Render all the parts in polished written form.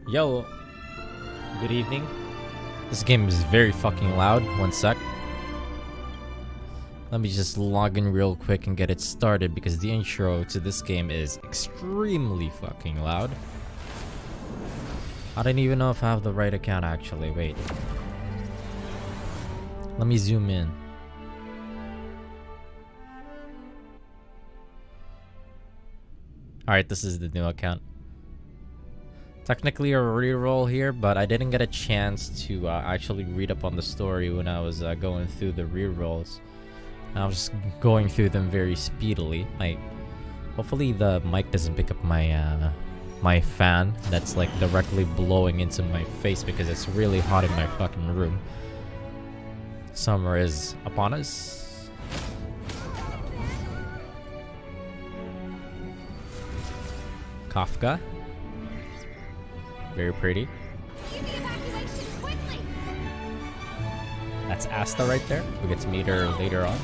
Yo, good evening. This game is very fucking loud. One sec. Let me just log in real quick and get it started because the intro to this game is extremely fucking loud. I don't even know if I have the right account actually. Wait. Let me zoom in. Alright, this is the new account. Technically a reroll here, but I didn't get a chance to actually read up on the story when I was going through the rerolls. I was just going through them very speedily. Hopefully the mic doesn't pick up my my fan that's like directly blowing into my face because it's really hot in my fucking room. Summer is upon us. Kafka. Very pretty. That's Asta right there. We get to meet her later on.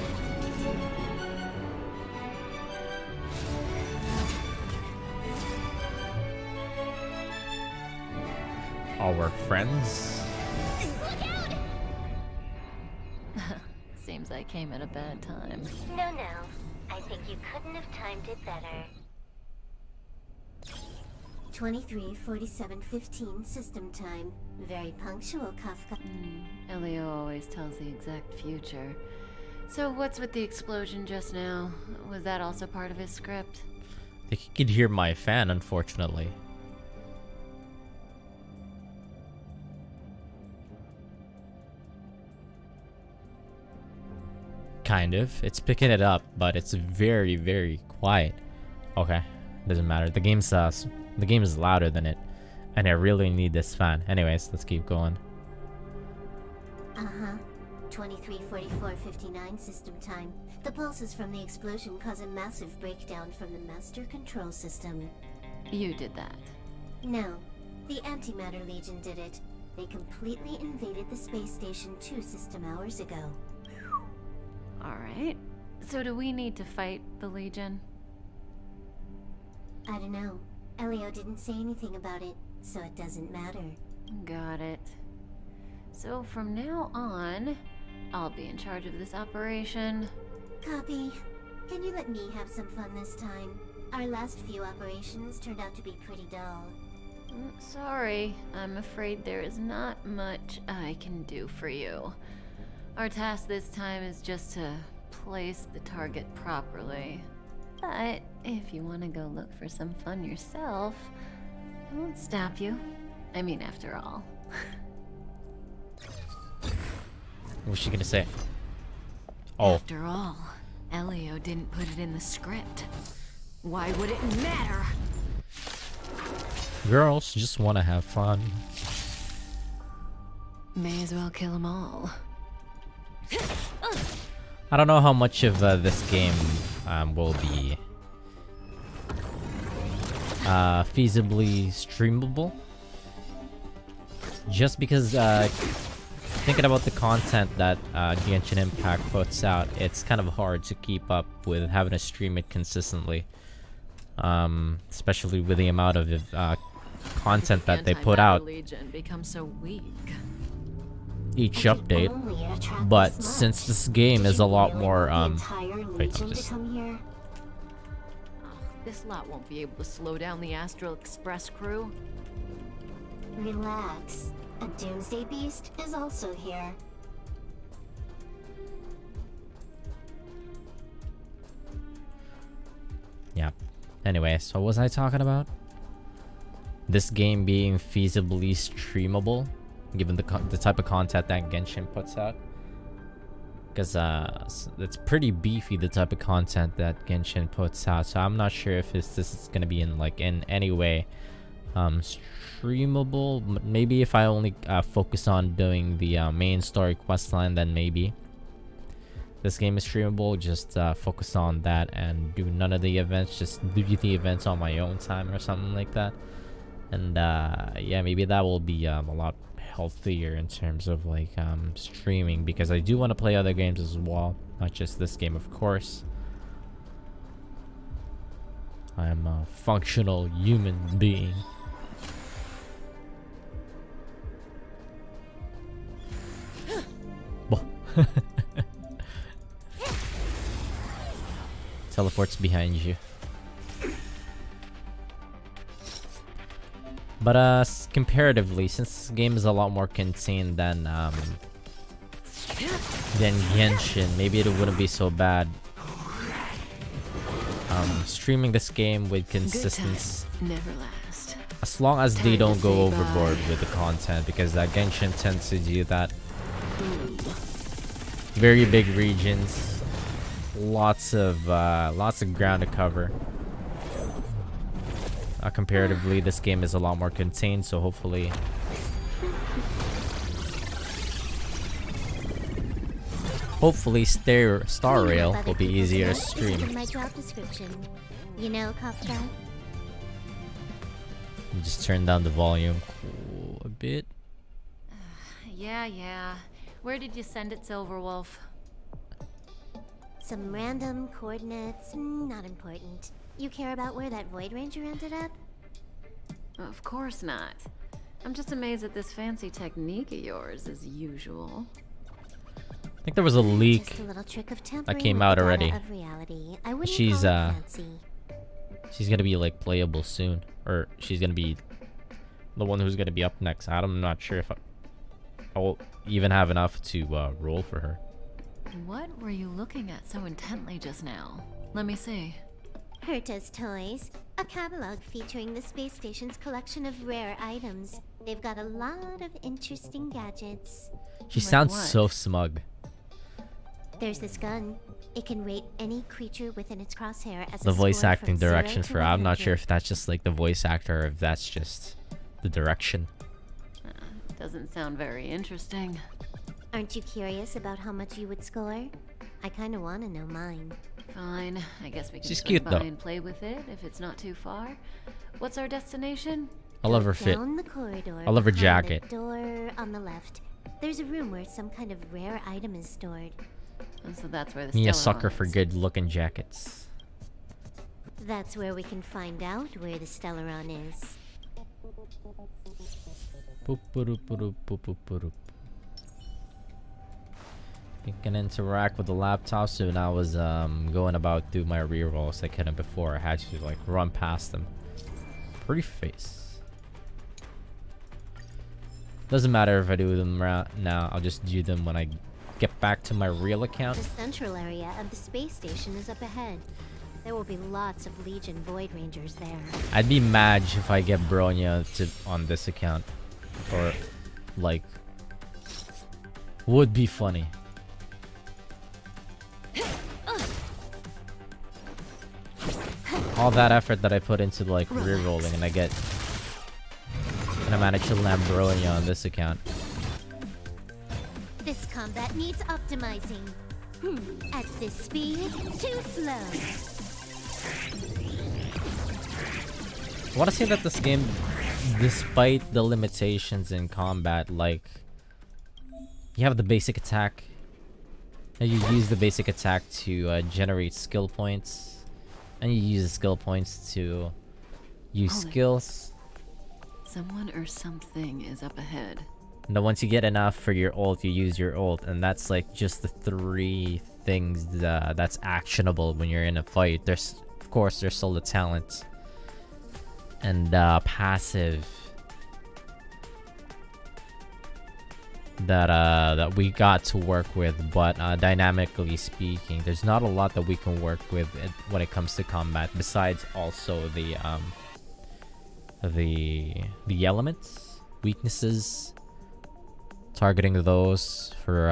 Our friends. Look out! Seems I came at a bad time. No. I think you couldn't have timed it better. 23:47:15 system time. Very punctual, Kafka. Elio always tells the exact future. So what's with the explosion just now? Was that also part of his script? I think you could hear my fan, unfortunately. Kind of. It's picking it up, but it's very, very quiet. Okay, doesn't matter. The game is louder than it, and I really need this fan. Anyways, let's keep going. 23:44:59 system time. The pulses from the explosion cause a massive breakdown from the master control system. You did that. No, the Antimatter Legion did it. They completely invaded the space station 2 system hours ago. Alright. So do we need to fight the Legion? I don't know. Elio didn't say anything about it, so it doesn't matter. Got it. So from now on, I'll be in charge of this operation. Copy. Can you let me have some fun this time? Our last few operations turned out to be pretty dull. Sorry, I'm afraid there is not much I can do for you. Our task this time is just to place the target properly. But if you want to go look for some fun yourself, I won't stop you. I mean, after all. What's she gonna say? Oh. After all, Elio didn't put it in the script. Why would it matter? Girls just want to have fun. May as well kill them all. I don't know how much of this game will be feasibly streamable. Just because thinking about the content that Genshin Impact puts out, it's kind of hard to keep up with having to stream it consistently. Especially with the amount of content that they put out So weak. each update. But since this game is a lot more wait, just This lot won't be able to slow down the Astral Express crew. Relax. A Doomsday Beast is also here. yeah. Anyway, so what was I talking about? This game being feasibly streamable, given the type of content that Genshin puts out. Because it's pretty beefy, the type of content that Genshin puts out. So I'm not sure if this is gonna be in any way streamable. Maybe if I only focus on doing the main story questline, then maybe this game is streamable. Just focus on that and do none of the events. Just do the events on my own time or something like that. And yeah, maybe that will be a lot healthier in terms of streaming, because I do want to play other games as well, not just this game, of course. I am a functional human being. Teleports behind you. But comparatively, since this game is a lot more contained than Genshin, maybe it wouldn't be so bad. Streaming this game with consistency, never last. as long as they don't go overboard with the content, because Genshin tends to do that. Very big regions, lots of ground to cover. Comparatively, this game is a lot more contained, so hopefully Star Rail will be easier to stream. In my job description. You know, Kafka? Just turn down the volume a bit. Yeah. Where did you send it, Silverwolf? Some random coordinates, not important. You care about where that Void Ranger ended up? Of course not. I'm just amazed at this fancy technique of yours, as usual. I think there was a leak Just a little trick of that came out already. Of reality. I wouldn't She's call it fancy. she's gonna be like playable soon, or she's gonna be the one who's gonna be up next. I'm not sure if I will even have enough to roll for her. What were you looking at so intently just now? Let me see. Herta's Toys, a catalog featuring the space station's collection of rare items. They've got a lot of interesting gadgets. She Like sounds what? so smug. There's this gun. It can rate any creature within its crosshair as The a voice score acting from 0 direction to for I'm not sure 100. if that's just like the voice actor or if that's just the direction. Doesn't sound very interesting. Aren't you curious about how much you would score? I kinda wanna know mine. Fine, I guess we can She's swing cute, by though. and play with it if it's not too far. What's our destination? I love her Go fit. Down the corridor I love her behind jacket. the door on the left. There's a room where some kind of rare item is stored. And so that's where the Me a Stellaron sucker for is. good looking jackets. That's where we can find out where the Stellaron is. Boop, boop, boop, boop, boop, boop. You can interact with the laptop, so when I was going about do my rerolls I couldn't before. I had to like run past them. Pretty face. Doesn't matter if I do them now, I'll just do them when I get back to my real account. The central area of the space station is up ahead. There will be lots of Legion Void Rangers there. I'd be mad if I get Bronya on this account. Or, like, would be funny. All that effort that I put into, like, rerolling and I manage to land Bronya on this account. This combat needs optimizing. At this speed, too slow. I want to say that this game, despite the limitations in combat, like, you have the basic attack, and you use the basic attack to generate skill points, and you use the skill points to use Hold it. skills. Someone or something is up ahead. And then once you get enough for your ult, you use your ult, and that's like just the 3 things that's actionable when you're in a fight. There's, of course, there's still the talent and passive that we got to work with, but dynamically speaking, there's not a lot that we can work with when it comes to combat. Besides, also the elements, weaknesses. Targeting those for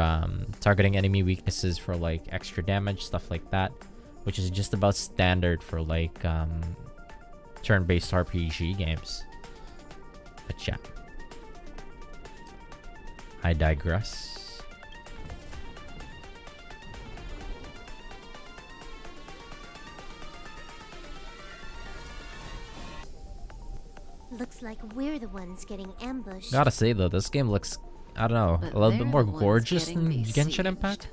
targeting enemy weaknesses for like extra damage, stuff like that, which is just about standard for like turn-based RPG games. But yeah, I digress. Looks like we're the ones getting ambushed. Gotta say though, this game looks, I don't know, But a little bit they're more the ones gorgeous getting than Genshin besieged. Impact.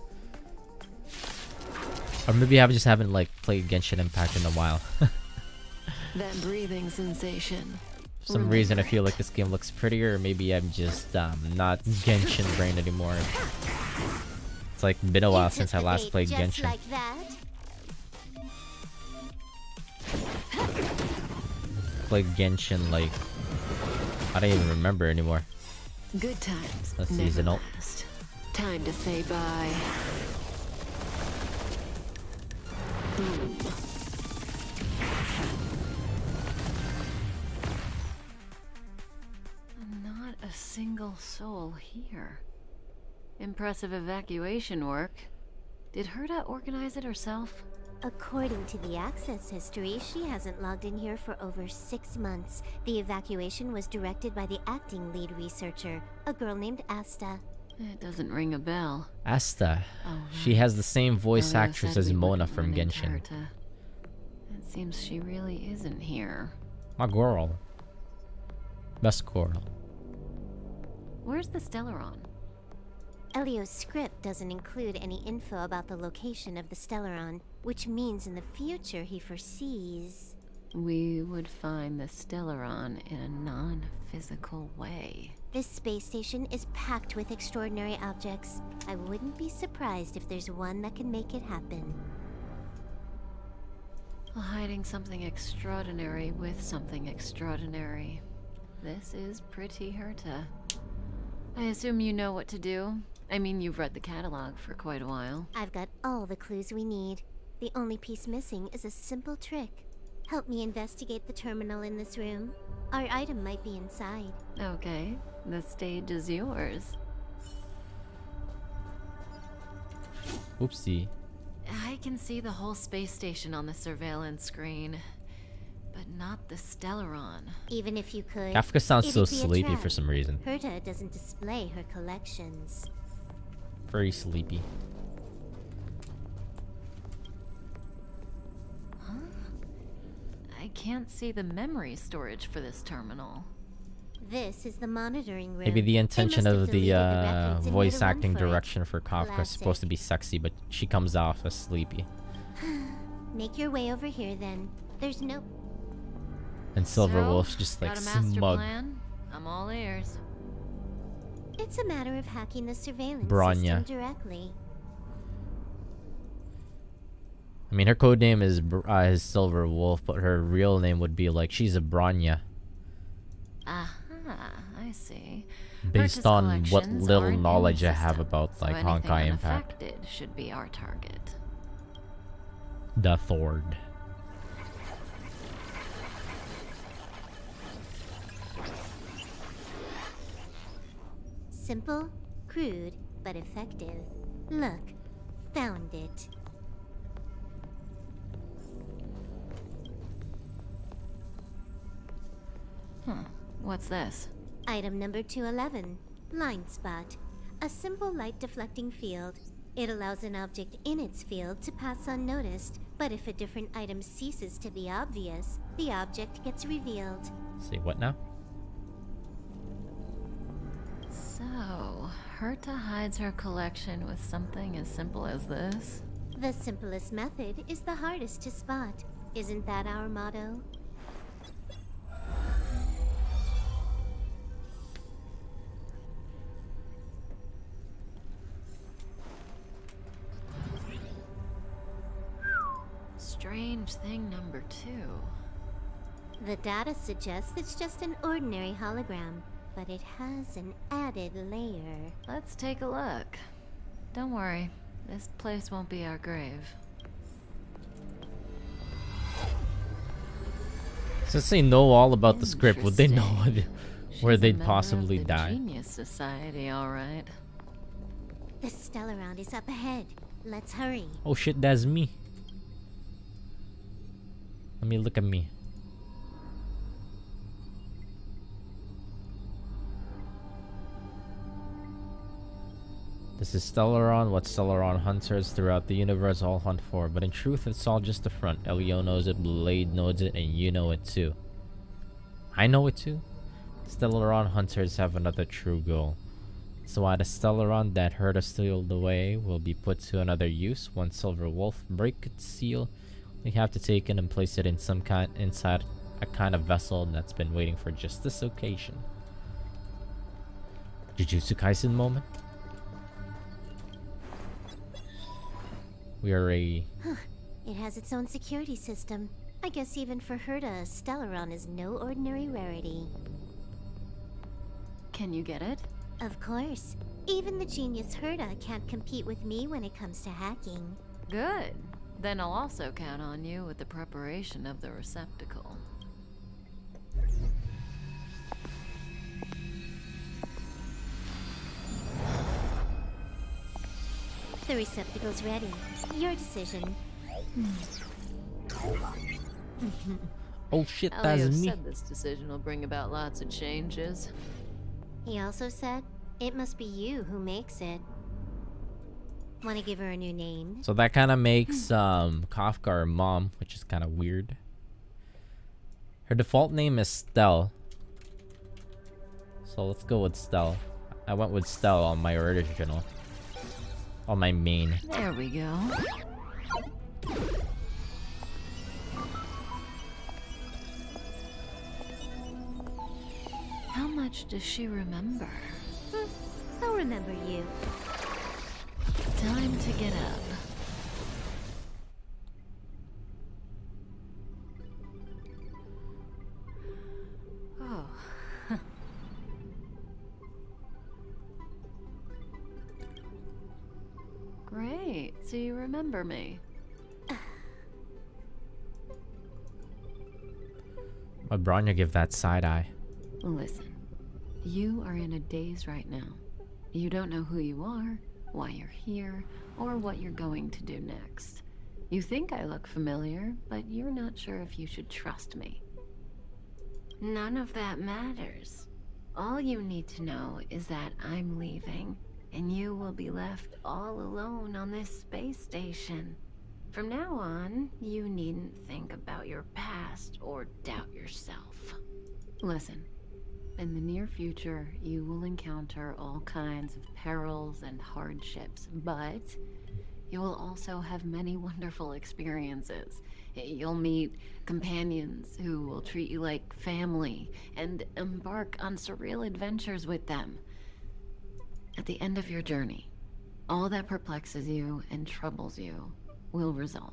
Or maybe I just haven't like played Genshin Impact in a while. That breathing sensation. For some reason I feel like this game looks prettier, or maybe I'm just not Genshin brain anymore. It's like been a while You since I took the last bait played just Genshin. like that. Played Genshin like I don't even remember anymore. Good times. That's never seasonal. last. Time to say bye. Boom. Not a single soul here. Impressive evacuation work. Did Herta organize it herself? According to the access history, she hasn't logged in here for over 6 months. The evacuation was directed by the acting lead researcher, a girl named Asta. It doesn't ring a bell. Asta. Oh, She right. has the same voice Elio actress said as we Mona wouldn't from run into Genshin. Herta. It seems she really isn't here. My girl. Best girl. Where's the Stellaron? Elio's script doesn't include any info about the location of the Stellaron, which means in the future he foresees... We would find the Stellaron in a non-physical way. This space station is packed with extraordinary objects. I wouldn't be surprised if there's one that can make it happen. Hiding something extraordinary with something extraordinary. This is pretty Herta. I assume you know what to do. I mean, you've read the catalog for quite a while. I've got all the clues we need. The only piece missing is a simple trick. Help me investigate the terminal in this room. Our item might be inside. Okay, the stage is yours. Oopsie. I can see the whole space station on the surveillance screen, but not the Stellaron. Even if you could, Kafka sounds so it'd be a sleepy trap. for some reason. Herta doesn't display her collections. Very sleepy. Huh? I can't see the memory storage for this terminal. This is the monitoring room. Maybe the They intention must have of the deleted records and made voice a run acting for it. direction for Kafka is supposed to be sexy, but she comes off as sleepy. Make your way over here then. There's no... And Silver So, Wolf's just like got a master smug. plan? I'm all ears. It's a matter of hacking the surveillance Bronya. system directly. I mean, her code name is Silver Wolf, but her real name would be like she's a Bronya, Aha, I see. based Herta's on what collections little aren't in knowledge the I have system, about so like anything Honkai Impact. unaffected should be our target. The Thord. Simple, crude, but effective. Look, found it. What's this? Item number 211, Line Spot. A simple light deflecting field. It allows an object in its field to pass unnoticed, but if a different item ceases to be obvious, the object gets revealed. Say what now? So, Herta hides her collection with something as simple as this? The simplest method is the hardest to spot. Isn't that our motto? Strange thing number 2. The data suggests it's just an ordinary hologram, but it has an added layer. Let's take a look. Don't worry, this place won't be our grave. Since they know all about the script, would they know Interesting. where She's a they'd member possibly of the die? Genius Society, all right. The Stellaron is up ahead. Let's hurry. Oh shit, that's me. Let me look at me. This is Stellaron, what Stellaron hunters throughout the universe all hunt for, but in truth it's all just a front. Elio knows it, Blade knows it, and you know it too. I know it too. Stellaron hunters have another true goal. So why the Stellaron that hurt us stealed away will be put to another use once Silver Wolf break its seal. We have to take it and place it in some kind inside a kind of vessel that's been waiting for just this occasion. Jujutsu Kaisen moment. We are a... It has its own security system. I guess even for Herta, Stellaron is no ordinary rarity. Can you get it? Of course. Even the genius Herta can't compete with me when it comes to hacking. Good. Then I'll also count on you with the preparation of the receptacle. The receptacle's ready. Your decision. Oh shit, Elio that's me. said this decision will bring about lots of changes. He also said, it must be you who makes it. Want to give her a new name? So that kind of makes Kafka her mom, which is kind of weird. Her default name is Stell. So let's go with Stell. I went with Stell on my original. On my main. There we go. How much does she remember? I'll remember you. Time to get up. Oh. Great, so you remember me. Why'd Bronya give that side eye? Listen, you are in a daze right now. You don't know who you are, why you're here, or what you're going to do next. You think I look familiar, but you're not sure if you should trust me. None of that matters. All you need to know is that I'm leaving, and you will be left all alone on this space station. From now on, you needn't think about your past or doubt yourself. Listen, in the near future, you will encounter all kinds of perils and hardships, but you will also have many wonderful experiences. You'll meet companions who will treat you like family and embark on surreal adventures with them. At the end of your journey, all that perplexes you and troubles you will resolve.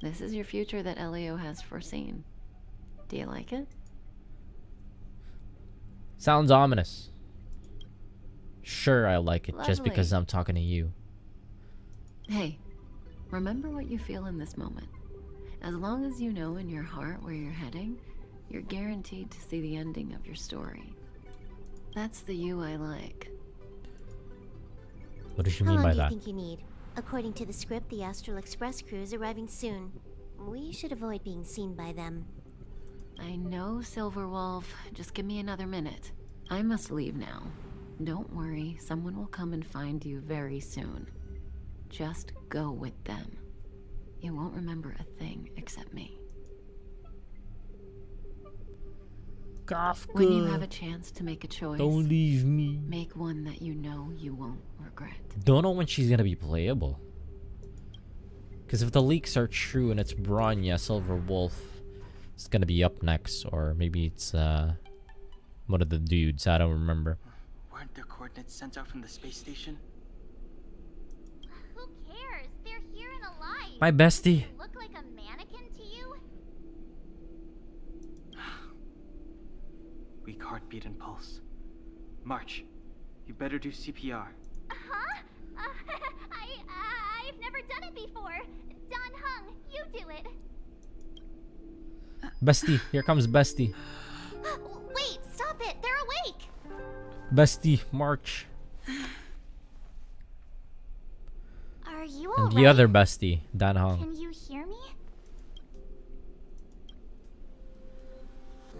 This is your future that Elio has foreseen. Do you like it? Sounds ominous. Sure, I like it, just Lovely. because I'm talking to you. Hey, remember what you feel in this moment. As long as you know in your heart where you're heading, you're guaranteed to see the ending of your story. That's the you I like. What does she How mean long by do you that? think you need? According to the script, the Astral Express crew is arriving soon. We should avoid being seen by them. I know, Silverwolf. Just give me another minute. I must leave now. Don't worry, someone will come and find you very soon. Just go with them. You won't remember a thing except me. Kafka, When you have a chance to make a choice, don't leave me. make one that you know you won't regret. Don't know when she's gonna be playable. Because if the leaks are true and it's Bronya, Silverwolf, it's gonna be up next, or maybe it's one of the dudes. I don't remember. Weren't their coordinates sent out from the space station? Who cares? They're here and alive. My bestie. Look like a mannequin to you? Weak heartbeat and pulse. March, you better do CPR. Huh? I've never done it before. Don Hung, you do it. Bestie, here comes Bestie. Wait, stop it. They're awake. Bestie, march. Are you And alright? the other bestie, Dan Hong. Can you hear me?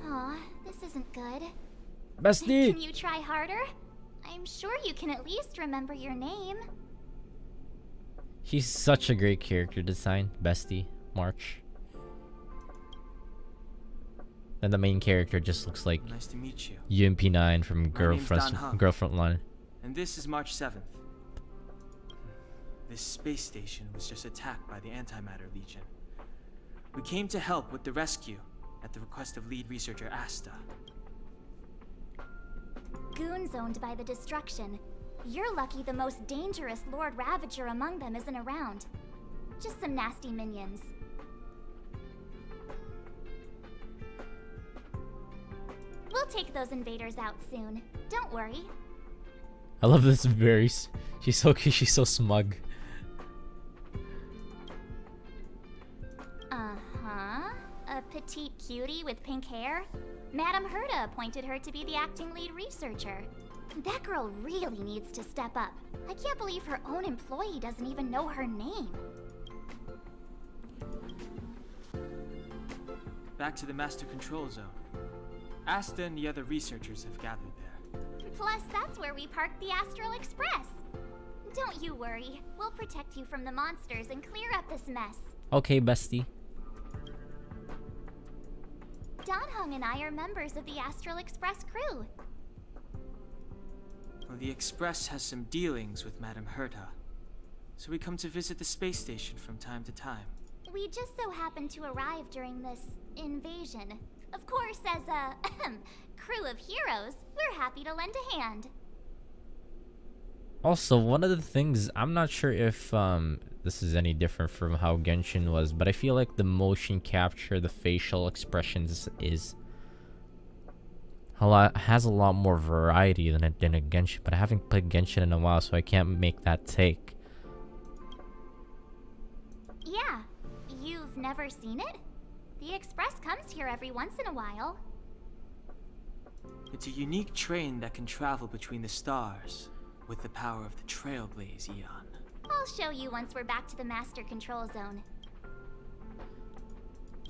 Aw, this isn't good. Bestie! Can you try harder? I'm sure you can at least remember your name. She's such a great character design. Bestie, March. Then the main character just looks like Nice to meet you. UMP9 from name's Don Hung. Girlfriend Line. And this is March 7th. This space station was just attacked by the Antimatter Legion. We came to help with the rescue at the request of lead researcher Asta. Goons owned by the destruction. You're lucky the most dangerous Lord Ravager among them isn't around. Just some nasty minions. We'll take those invaders out soon. Don't worry. I love this very. She's so cute. She's so smug. Uh-huh. A petite cutie with pink hair? Madame Herta appointed her to be the acting lead researcher. That girl really needs to step up. I can't believe her own employee doesn't even know her name. Back to the Master Control Zone. Asta and the other researchers have gathered there. Plus, that's where we parked the Astral Express. Don't you worry. We'll protect you from the monsters and clear up this mess. Okay, bestie. Don Hung and I are members of the Astral Express crew. Well, the Express has some dealings with Madame Herta, so we come to visit the space station from time to time. We just so happened to arrive during this invasion. Of course, as a crew of heroes, we're happy to lend a hand. Also, one of the things, I'm not sure if this is any different from how Genshin was, but I feel like the motion capture, the facial expressions has a lot more variety than it did in Genshin. But I haven't played Genshin in a while, so I can't make that take. Yeah, you've never seen it? The Express comes here every once in a while. It's a unique train that can travel between the stars with the power of the Trailblaze Eon. I'll show you once we're back to the Master Control Zone.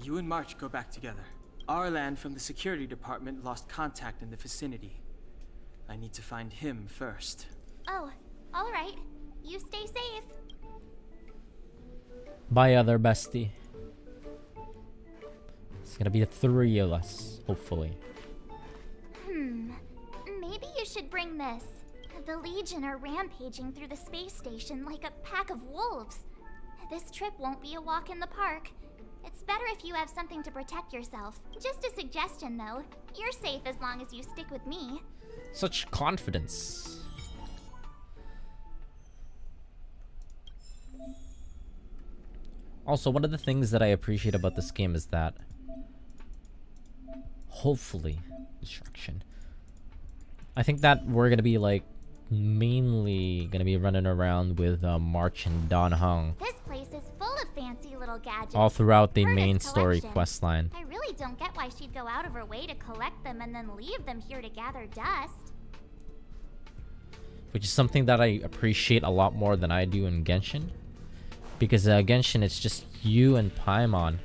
You and March go back together. Arlan from the security department lost contact in the vicinity. I need to find him first. Oh, alright. You stay safe. Bye, other bestie. It's gonna be the three of us, hopefully. Maybe you should bring this. The Legion are rampaging through the space station like a pack of wolves. This trip won't be a walk in the park. It's better if you have something to protect yourself. Just a suggestion, though. You're safe as long as you stick with me. Such confidence. Also, one of the things that I appreciate about this game is that, hopefully, destruction. I think that we're gonna be like mainly gonna be running around with March and Don Hung This place is full of fancy little gadgets. all throughout the Herta's main story collection. quest line. I really don't get why she'd go out of her way to collect them and then leave them here to gather dust. Which is something that I appreciate a lot more than I do in Genshin. Because Genshin, it's just you and Paimon.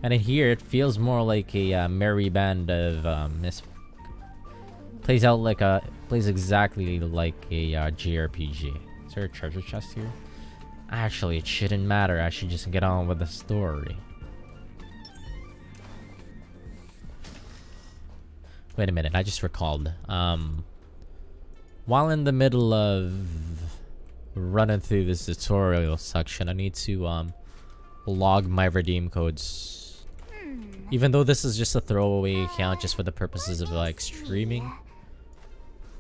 And in here, it feels more like a merry band of plays exactly like a JRPG. Is there a treasure chest here? Actually, it shouldn't matter. I should just get on with the story. Wait a minute, I just recalled. While in the middle of running through this tutorial section, I need to log my redeem codes. Even though this is just a throwaway account just for the purposes of like streaming.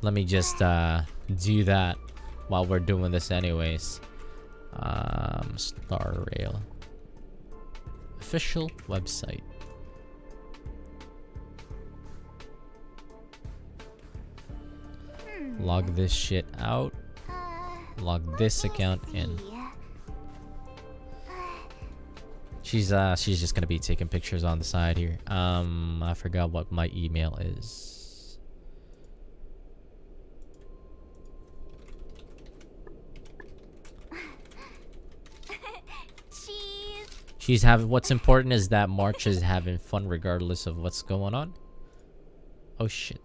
Let me just do that while we're doing this anyways. Star Rail. Official website. Log this shit out. Log this account in. She's just gonna be taking pictures on the side here. I forgot what my email is. She's having. What's important is that March is having fun regardless of what's going on. Oh shit.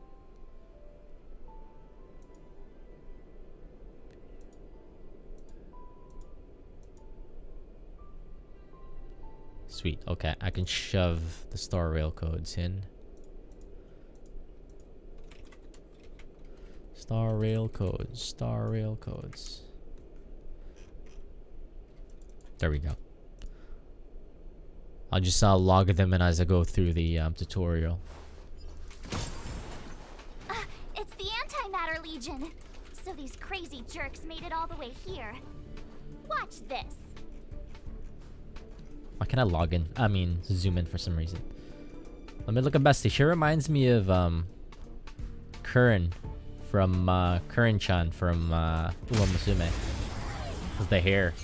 Sweet. Okay, I can shove the Star Rail codes in. Star Rail codes. Star Rail codes. There we go. I'll just log them in as I go through the tutorial. It's the Antimatter Legion. So these crazy jerks made it all the way here. Watch this. Why can't I log in? I mean, zoom in for some reason. Let me look at Bestie. She reminds me of Curran from Curran-chan from Uma Musume. With the hair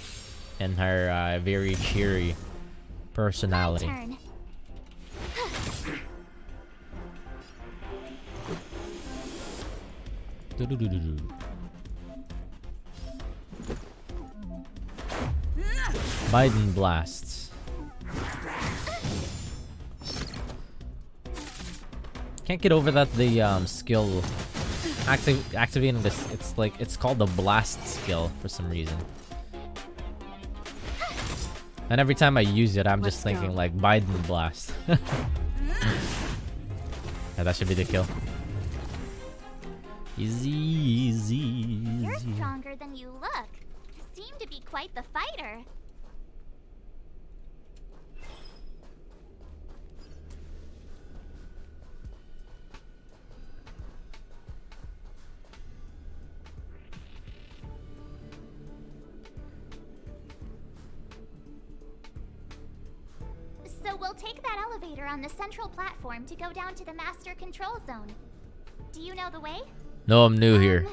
and her very cheery personality. My turn. Biden blasts. Can't get over that the skill activating this. It's like it's called the blast skill for some reason. And every time I use it, I'm just thinking like Biden blast. Yeah, that should be the kill. Easy, easy, You're easy. stronger than you look. Seem to be quite the fighter. So we'll take that elevator on the central platform to go down to the master control zone. Do you know the way? No, I'm new here.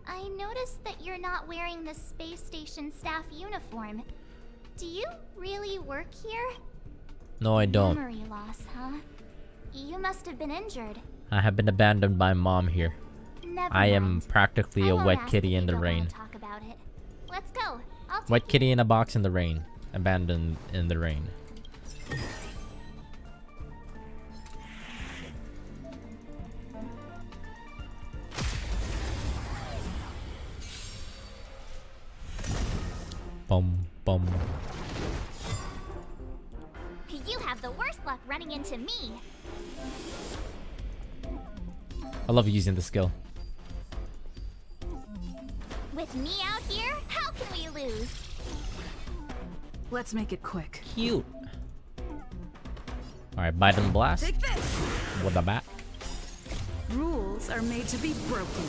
I noticed that you're not wearing the space station staff uniform. Do you really work here? No, I don't. Memory loss, huh? You must have been injured. I have been abandoned by mom here. Never I am mind. practically I a won't wet ask kitty if in you the don't wanna rain. Talk about it. Let's go. I'll take Wet you. kitty in a box in the rain. Abandoned in the rain. Bum bum. You have the worst luck running into me. I love using the skill. With me out here, how can we lose? Let's make it quick. Cute. Alright, Biden blast. Take this! With a bat. Rules are made to be broken.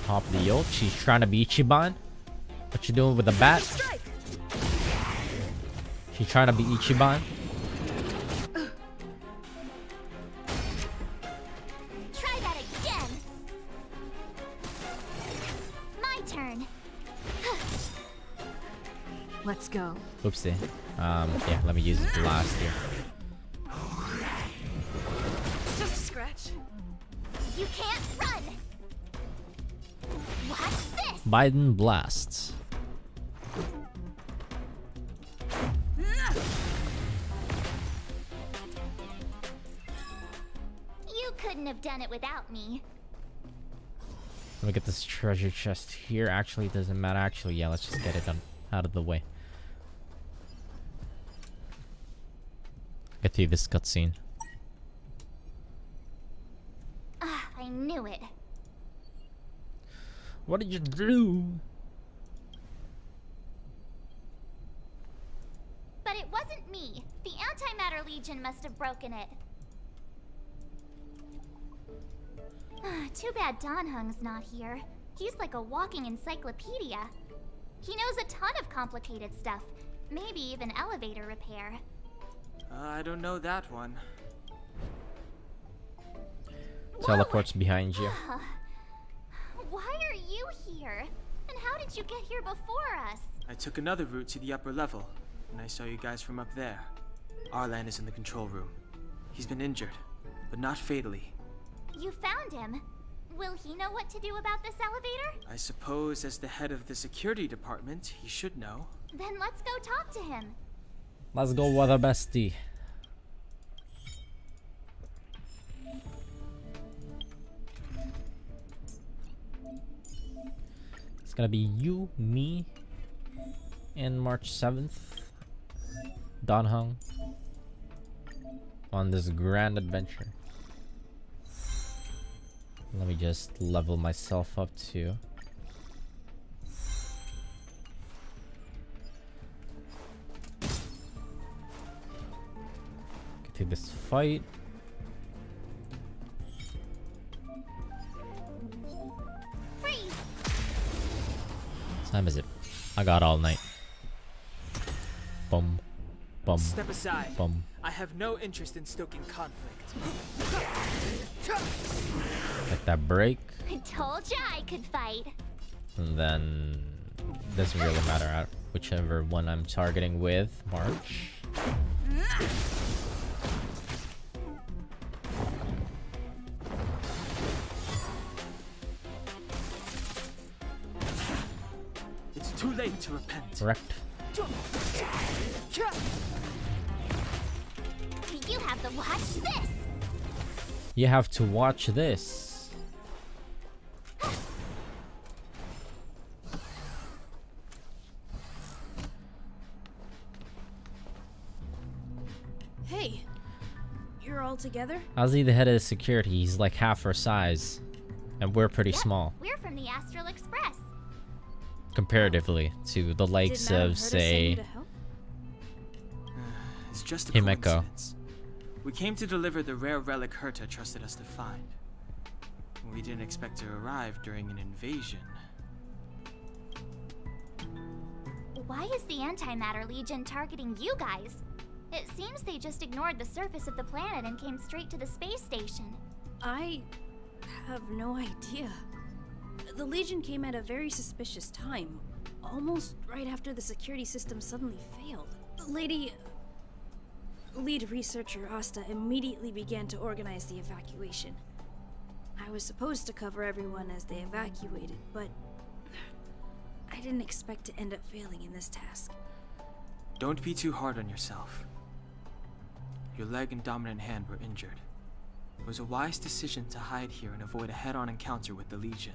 Top of the yoke. She's trying to be Ichiban. What you doing with the bat? Strike! She's trying to be Ichiban. Try that again. My turn. Let's go. Oopsie. Yeah, let me use the blast here. Just a scratch. You can't run. Watch this. Biden blasts. You couldn't have done it without me. Let me get this treasure chest here. Actually, it doesn't matter. Actually, yeah, let's just get it done out of the way. Get through this cutscene. Ah, I knew it. What did you do? But it wasn't me. The Antimatter Legion must have broken it. Too bad Donhung's not here. He's like a walking encyclopedia. He knows a ton of complicated stuff. Maybe even elevator repair. I don't know that one. Teleports behind you. Why are you here? And how did you get here before us? I took another route to the upper level, and I saw you guys from up there. Arlan is in the control room. He's been injured, but not fatally. You found him. Will he know what to do about this elevator? I suppose as the head of the security department, he should know. Then let's go talk to him. Let's go with a bestie. It's gonna be you, me, and March 7th. Donhung. On this grand adventure. Let me just level myself up too. Get through this fight. Time is it? I got all night. Bum, bum, Step aside. bum. I have no interest in stoking conflict. Like that break, I told ya I could fight. and then doesn't really matter whichever one I'm targeting with. March. It's too late to repent. Correct. You have to watch this. You have to watch this. Hey, you're all together? How's he the head of security? He's like half our size, and we're pretty Yep, small We're from the Astral Express. comparatively to the likes Did Madame of, Herta send you say, to help? It's just a Himeko. coincidence. We came to deliver the rare relic Herta trusted us to find. We didn't expect to arrive during an invasion. Why is the Antimatter Legion targeting you guys? It seems they just ignored the surface of the planet and came straight to the space station. I have no idea. The Legion came at a very suspicious time, almost right after the security system suddenly failed. Lead researcher Asta immediately began to organize the evacuation. I was supposed to cover everyone as they evacuated, but I didn't expect to end up failing in this task. Don't be too hard on yourself. Your leg and dominant hand were injured. It was a wise decision to hide here and avoid a head-on encounter with the Legion.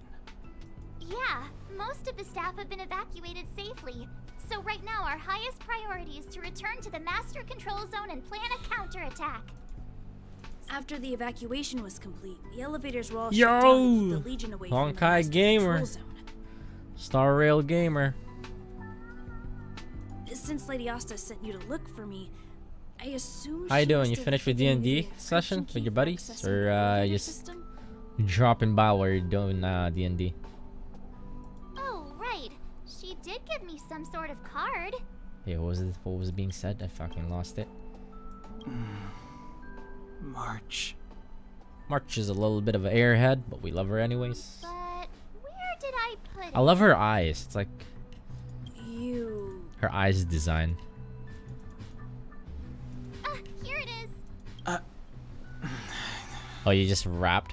Yeah, most of the staff have been evacuated safely. So right now our highest priority is to return to the Master Control Zone and plan a counterattack. After the evacuation was complete, the elevators were all Yo! shut down to keep the Legion away from the Honkai Master gamer. Control Zone. Star Rail Gamer. Since Lady Asta sent you to look for me, I assume How you she doing? must You have finished with given you D&D the encryption session key with your for buddies? accessing Or the elevator just system? dropping by while you're doing D&D? Oh, right. She did give me some sort of card. Yeah, what was being said? I fucking lost it. March. March is a little bit of an airhead, but we love her anyways. But where did I put it? I love her eyes. It's like You... her eyes design. Here it is. Oh, you just rapped?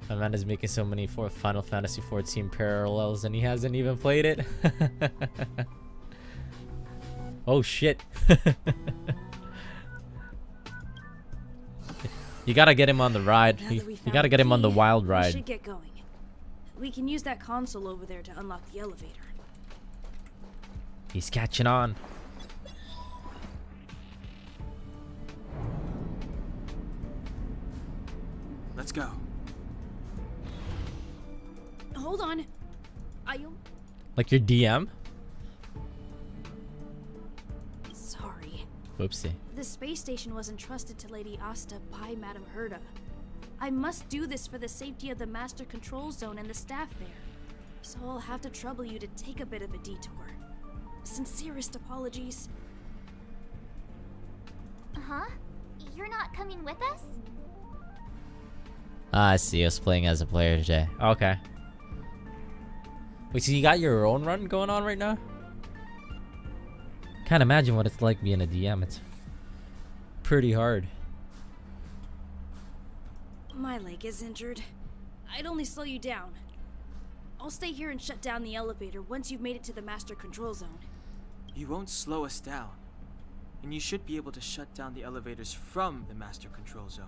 Amanda's making so many Final Fantasy 14 parallels and he hasn't even played it. Oh shit. You gotta get him on the ride. Now You that we you found gotta get him on the key, wild We ride. should get going. We can use that console over there to unlock the elevator. He's catching on. Let's go. Hold on. I'll... Like your DM? Sorry. Whoopsie. The space station was entrusted to Lady Asta by Madame Herta. I must do this for the safety of the Master Control Zone and the staff there. So I'll have to trouble you to take a bit of a detour. Sincerest apologies. Huh? You're not coming with us? Ah, I see us playing as a player today. Okay. Wait, so you got your own run going on right now? Can't imagine what it's like being a DM. It's pretty hard. My leg is injured. I'd only slow you down. I'll stay here and shut down the elevator once you've made it to the Master Control Zone. You won't slow us down. And you should be able to shut down the elevators from the Master Control Zone.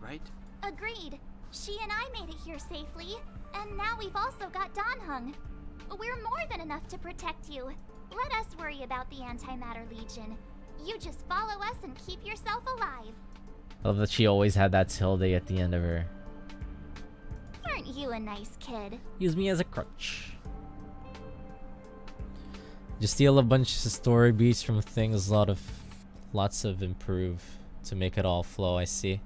Right? Agreed. She and I made it here safely, and now we've also got Danhung. We're more than enough to protect you. Let us worry about the Antimatter Legion. You just follow us and keep yourself alive. I love that she always had that tilde at the end of her. Aren't you a nice kid? Use me as a crutch. Just steal a bunch of story beats from things, lots of improve to make it all flow, I see.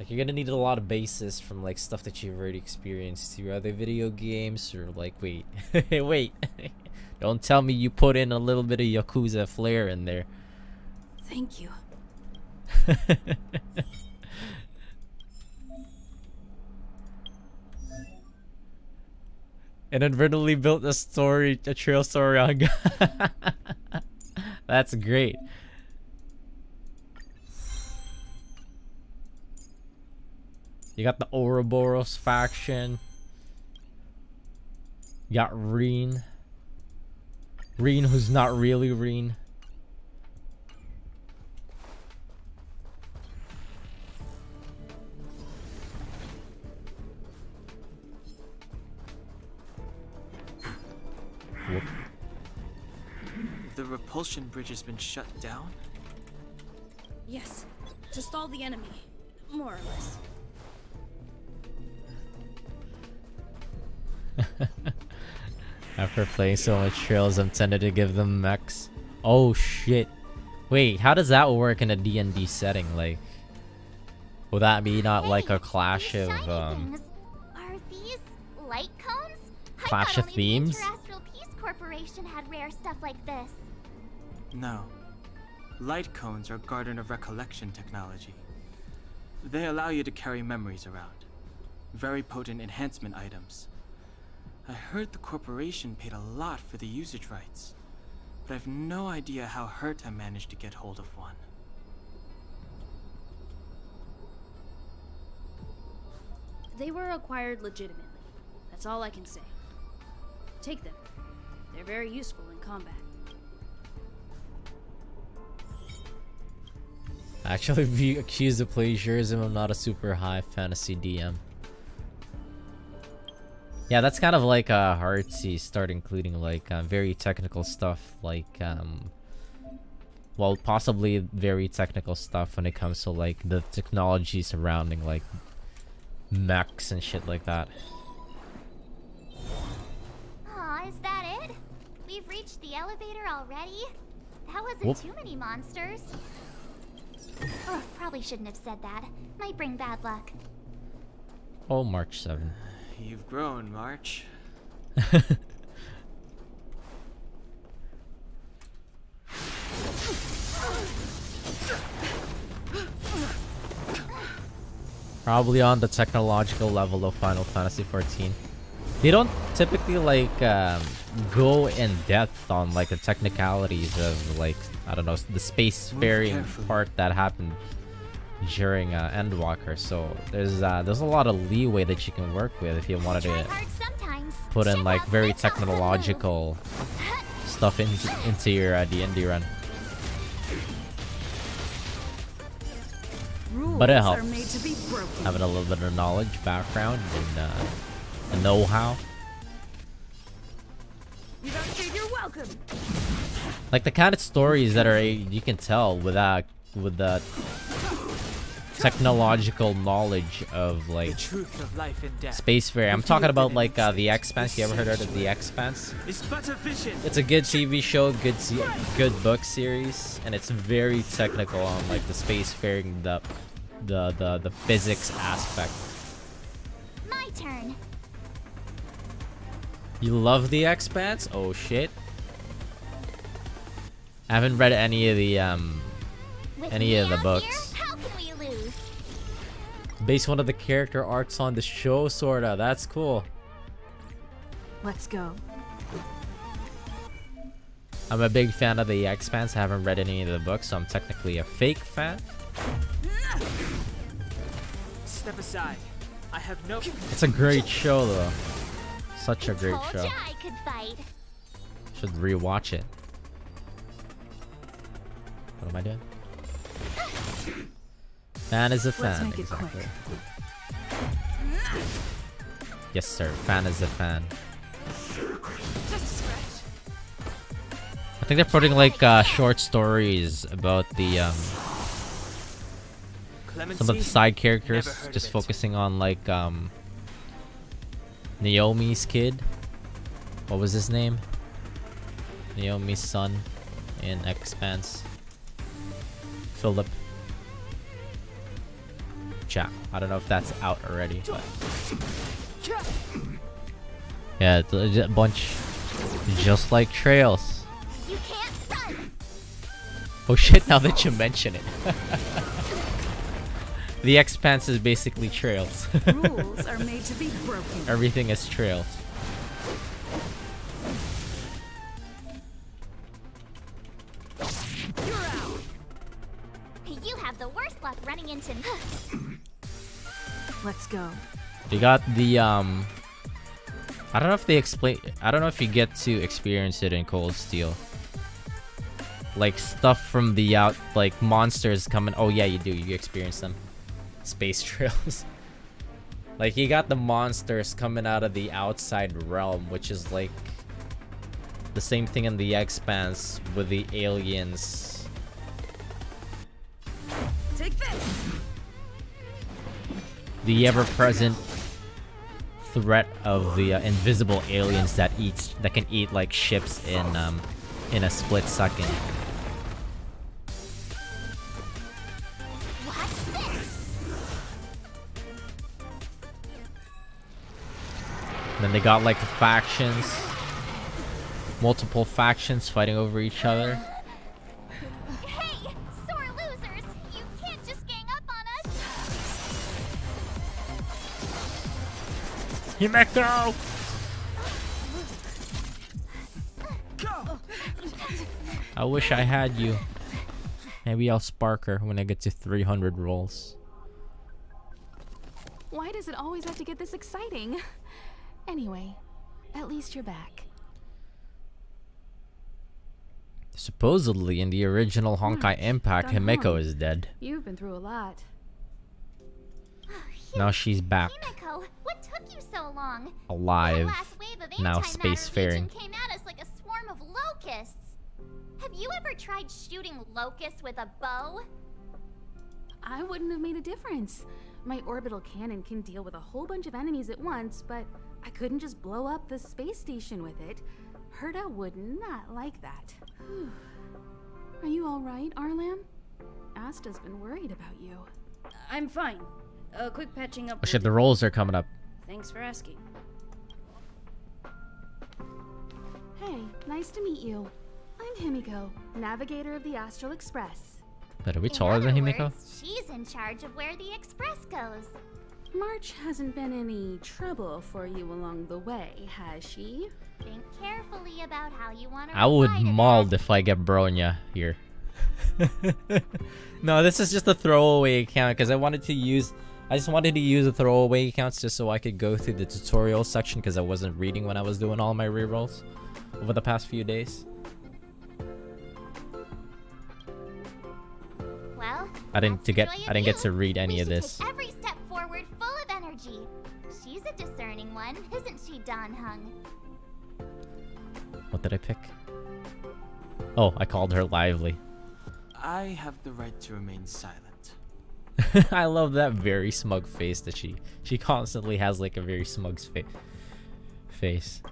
Like, you're gonna need a lot of bases from like stuff that you've already experienced through other video games, or like, wait, wait, don't tell me you put in a little bit of yakuza flair in there. Thank you. Inadvertently built a trail story on. That's great. You got the Ouroboros faction. You got Reen. Reen, who's not really Reen. Whoop. The repulsion bridge has been shut down? Yes, to stall the enemy, more or less. After playing so much Trails, I'm tempted to give them mechs. Oh shit. Wait, how does that work in a D&D setting? Like, would that be not like a clash these of shiny things. Are these light cones? Clash I of thought only themes? the Terrestrial Peace Corporation had rare stuff like this. No. Light cones are Garden of Recollection technology. They allow you to carry memories around. Very potent enhancement items. I heard the corporation paid a lot for the usage rights, but I've no idea how Herta managed to get hold of one. They were acquired legitimately. That's all I can say. Take them. They're very useful in combat. Actually be accused of plagiarism. I'm not a super high fantasy DM. Yeah, that's kind of like hard to start including like very technical stuff, like well, possibly very technical stuff when it comes to like the technology surrounding like mechs and shit like that. Aw, is that it? We've reached the elevator already? That wasn't Whoop. too many monsters. Oh, probably shouldn't have said that. Might bring bad luck. Oh, March 7. You've grown, March. Probably on the technological level of Final Fantasy 14. They don't typically like go in depth on like the technicalities of like, I don't know, the spacefaring part that happened during Endwalker. So there's a lot of leeway that you can work with if you wanted Try to hard sometimes. put in Ship like off very lights off the move. technological stuff into your D&D run. Rules But it are helps. made to be broken. Having a little bit of knowledge, background, and know-how. You don't say you're welcome. Like the kind of stories that are you can tell with the technological knowledge of The like truth of life and death. spacefaring. I'm talking about Revealed in like an The instant. Expanse. You ever heard of The Expanse? It's but a vision. It's a good TV show, good book series, and it's very technical on like the spacefaring, the physics aspect. My turn. You love The Expanse? Oh shit. I haven't read any of the With Any me of the out books. Here, how can we lose? based one of the character arcs on the show, sorta. That's cool. Let's go. I'm a big fan of The Expanse. I haven't read any of the books, so I'm technically a fake fan. Step aside. I have no. It's a great show though. Such a great Told show. ya I could fight. Should rewatch it. What am I doing? Fan is a fan. make it Exactly. quick. Yes, sir. Fan is a fan. Just a scratch. I think they're putting like short stories about the some of the side characters, Never heard just of it. focusing on like Naomi's kid. What was his name? Naomi's son in Expanse. Philip. chat. I don't know if that's out already, but yeah, it's a bunch just like Trails. You can't run. Oh shit, now that you mention it. The Expanse is basically Trails. Rules are made to be broken. Everything is Trails. You're out. You have the worst luck running into me. Let's go. You got the I don't know if they explain. I don't know if you get to experience it in Cold Steel. Like stuff from the out, like monsters coming. Oh yeah, you do. You experience them. Space Trails. Like you got the monsters coming out of the outside realm, which is like the same thing in the Expanse with the aliens. Take this. The ever-present threat of the invisible aliens that can eat like ships in a split second. Then they got like the factions, multiple factions fighting over each other. Hey, sore losers! You can't just gang up on us. Himeko! I wish I had you. Maybe I'll spark her when I get to 300 rolls. Why does it always have to get this exciting? Anyway, at least you're back. Supposedly in the original Honkai Impact, gone Himeko home. is dead. You've been through a lot. Now she's back, Himeko, what took you so long? alive, That last wave of now antimatter spacefaring. legion came at us like a swarm of locusts. Have you ever tried shooting locusts with a bow? I wouldn't have made a difference. My orbital cannon can deal with a whole bunch of enemies at once, but I couldn't just blow up the space station with it. Herta would not like that. Are you all right, Arlan? Asta's been worried about you. I'm fine. A quick patching up. Oh shit, the rolls are coming up. Thanks for asking. Hey, nice to meet you. I'm Himiko, navigator of the Astral Express. But are we In taller than other Himeko? words, she's in charge of where the express goes. March hasn't been any trouble for you along the way, has she? Think carefully about how you want to I would reply to maul that. if I get Bronya here. No, this is just a throwaway account because I just wanted to use the throwaway accounts just so I could go through the tutorial section because I wasn't reading when I was doing all my rerolls over the past few days. Well, I didn't that's the joy of get you. to read any We of should this. take every step forward full of energy. She's a discerning one, isn't she, Don Hung? What did I pick? Oh, I called her lively. I have the right to remain silent. I love that very smug face that she constantly has, like a very smug face.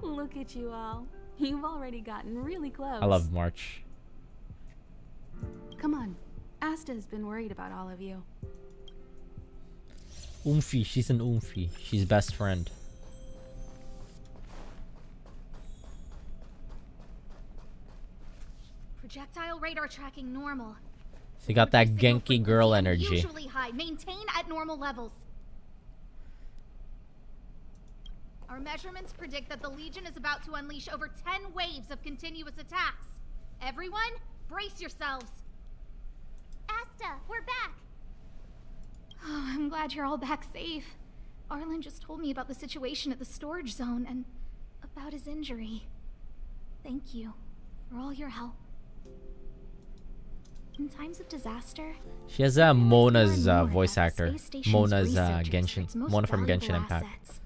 Look at you all. You've already gotten really close. I love March. Come on. Asta has been worried about all of you. Oomphy, she's an oomphy. She's best friend. Projectile radar tracking normal. She got that Signal Genki girl frequency energy. Usually high. Maintain at normal levels. Our measurements predict that the Legion is about to unleash over 10 waves of continuous attacks. Everyone, brace yourselves. Asta, we're back. Oh, I'm glad you're all back safe. Arlen just told me about the situation at the storage zone and about his injury. Thank you for all your help. In times of disaster, She has I realize more Mona's and more voice that actor. space station's Mona's research is its Genshin. most Mona from Genshin valuable Impact. assets.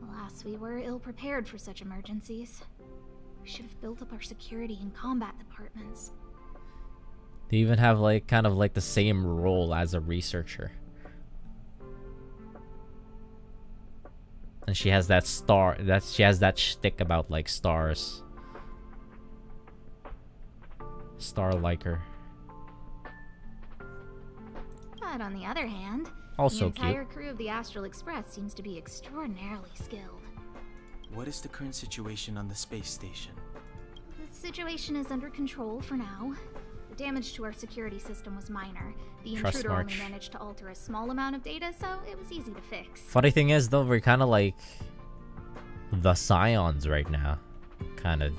Alas, we were ill-prepared for such emergencies. We should have built up our security and combat departments. They even have like kind of like the same role as a researcher. And she has that she has that shtick about like stars. Star liker. But on the other hand, Also the entire cute. crew of the Astral Express seems to be extraordinarily skilled. What is the current situation on the space station? The situation is under control for now. The damage to our security system was minor. The Trust intruder only march. managed to alter a small amount of data, so it was easy to fix. Funny thing is, though, we're kind of like the Scions right now. Kind of.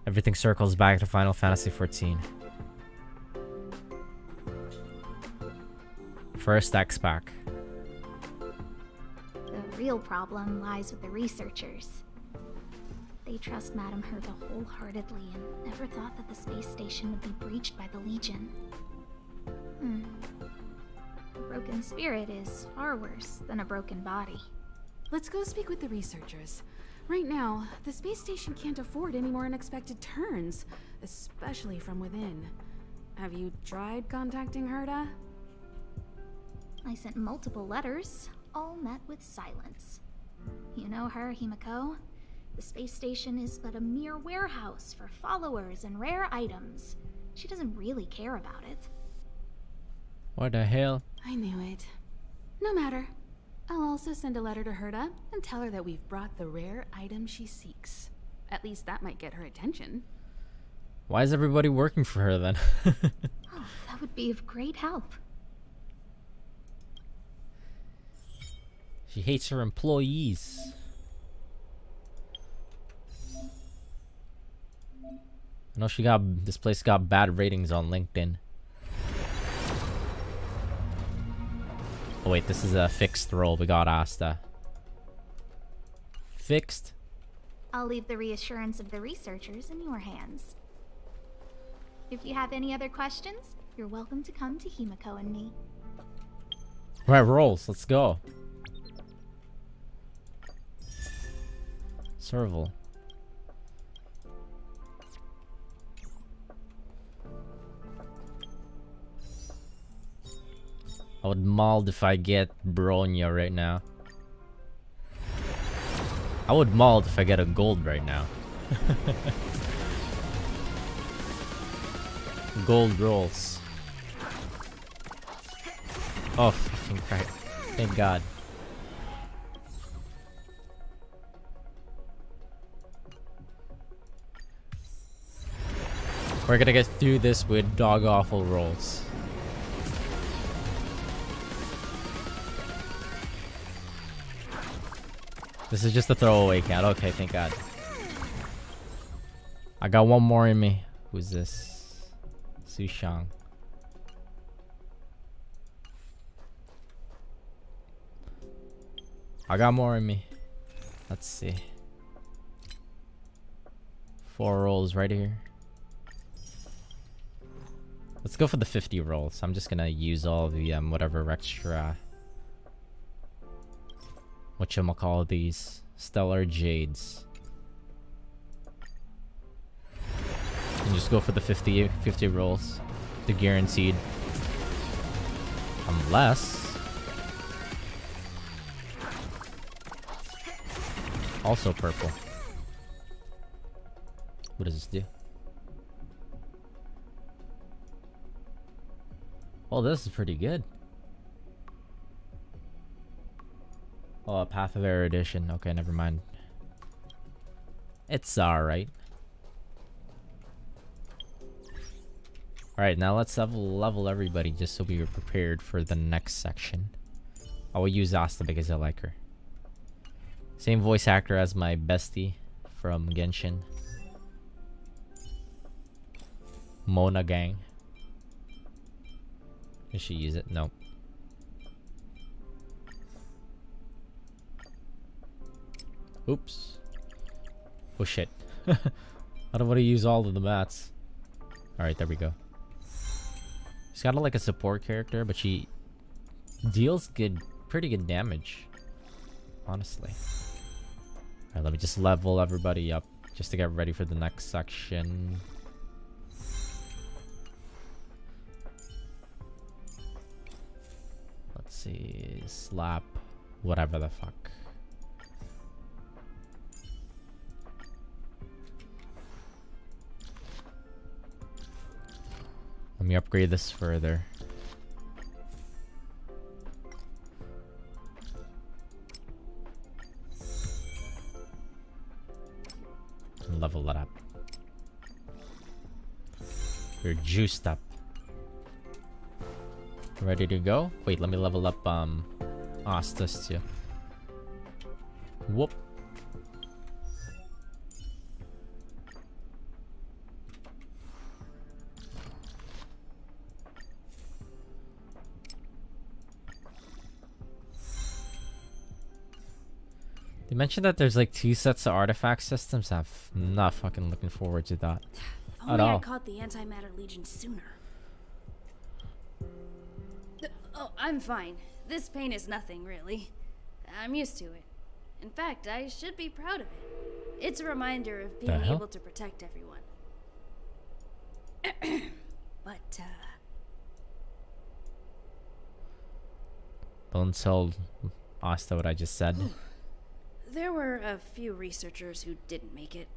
Everything circles back to Final Fantasy XIV. First X-Pack. The real problem lies with the researchers. They trust Madame Herta wholeheartedly and never thought that the space station would be breached by the Legion. A broken spirit is far worse than a broken body. Let's go speak with the researchers. Right now, the space station can't afford any more unexpected turns, especially from within. Have you tried contacting Herta? I sent multiple letters, all met with silence. You know her, Himiko? The space station is but a mere warehouse for followers and rare items. She doesn't really care about it. What the hell? I knew it. No matter. I'll also send a letter to Herta and tell her that we've brought the rare item she seeks. At least that might get her attention. Why is everybody working for her then? Oh, that would be of great help. She hates her employees. I know this place got bad ratings on LinkedIn. Oh wait, this is a fixed role. We got Asta. Fixed? I'll leave the reassurance of the researchers in your hands. If you have any other questions, you're welcome to come to Himiko and me. Right, roles. Let's go. Serval. I would mauled if I get Bronya right now. I would mauled if I get a gold right now. Gold rolls. Oh, fucking crap. Thank God. We're gonna get through this with dog awful rolls. This is just a throwaway cat. Okay, thank God. I got one more in me. Who's this? Sushang. I got more in me. Let's see. 4 rolls right here. Let's go for the 50 rolls. I'm just gonna use all the whatever extra, whatchamacall these, stellar jades. And just go for the 50 rolls. The guaranteed. Unless also purple. What does this do? Oh, this is pretty good. Oh, a Path of Erudition. Okay, never mind. It's alright. Alright, now let's level everybody just so we are prepared for the next section. I will use Asta because I like her. Same voice actor as my bestie from Genshin. Mona Gang. Did she use it? Nope. Oops. Oh shit. I don't want to use all of the mats. Alright, there we go. She's kind of like a support character, but she deals pretty good damage. Honestly. Alright, let me just level everybody up just to get ready for the next section. Let's see. Slap. Whatever the fuck. Let me upgrade this further. And level it up. We're juiced up. Ready to go? Wait, let me level up Astas too. Whoop. They mentioned that there's like 2 sets of artifact systems. I'm not fucking looking forward to that. If only I caught the Antimatter Legion sooner. Oh, I'm fine. This pain is nothing, really. I'm used to it. In fact, I should be proud of it. It's a reminder of being able to protect everyone. But, Don't tell Asta what I just said. there were a few researchers who didn't make it.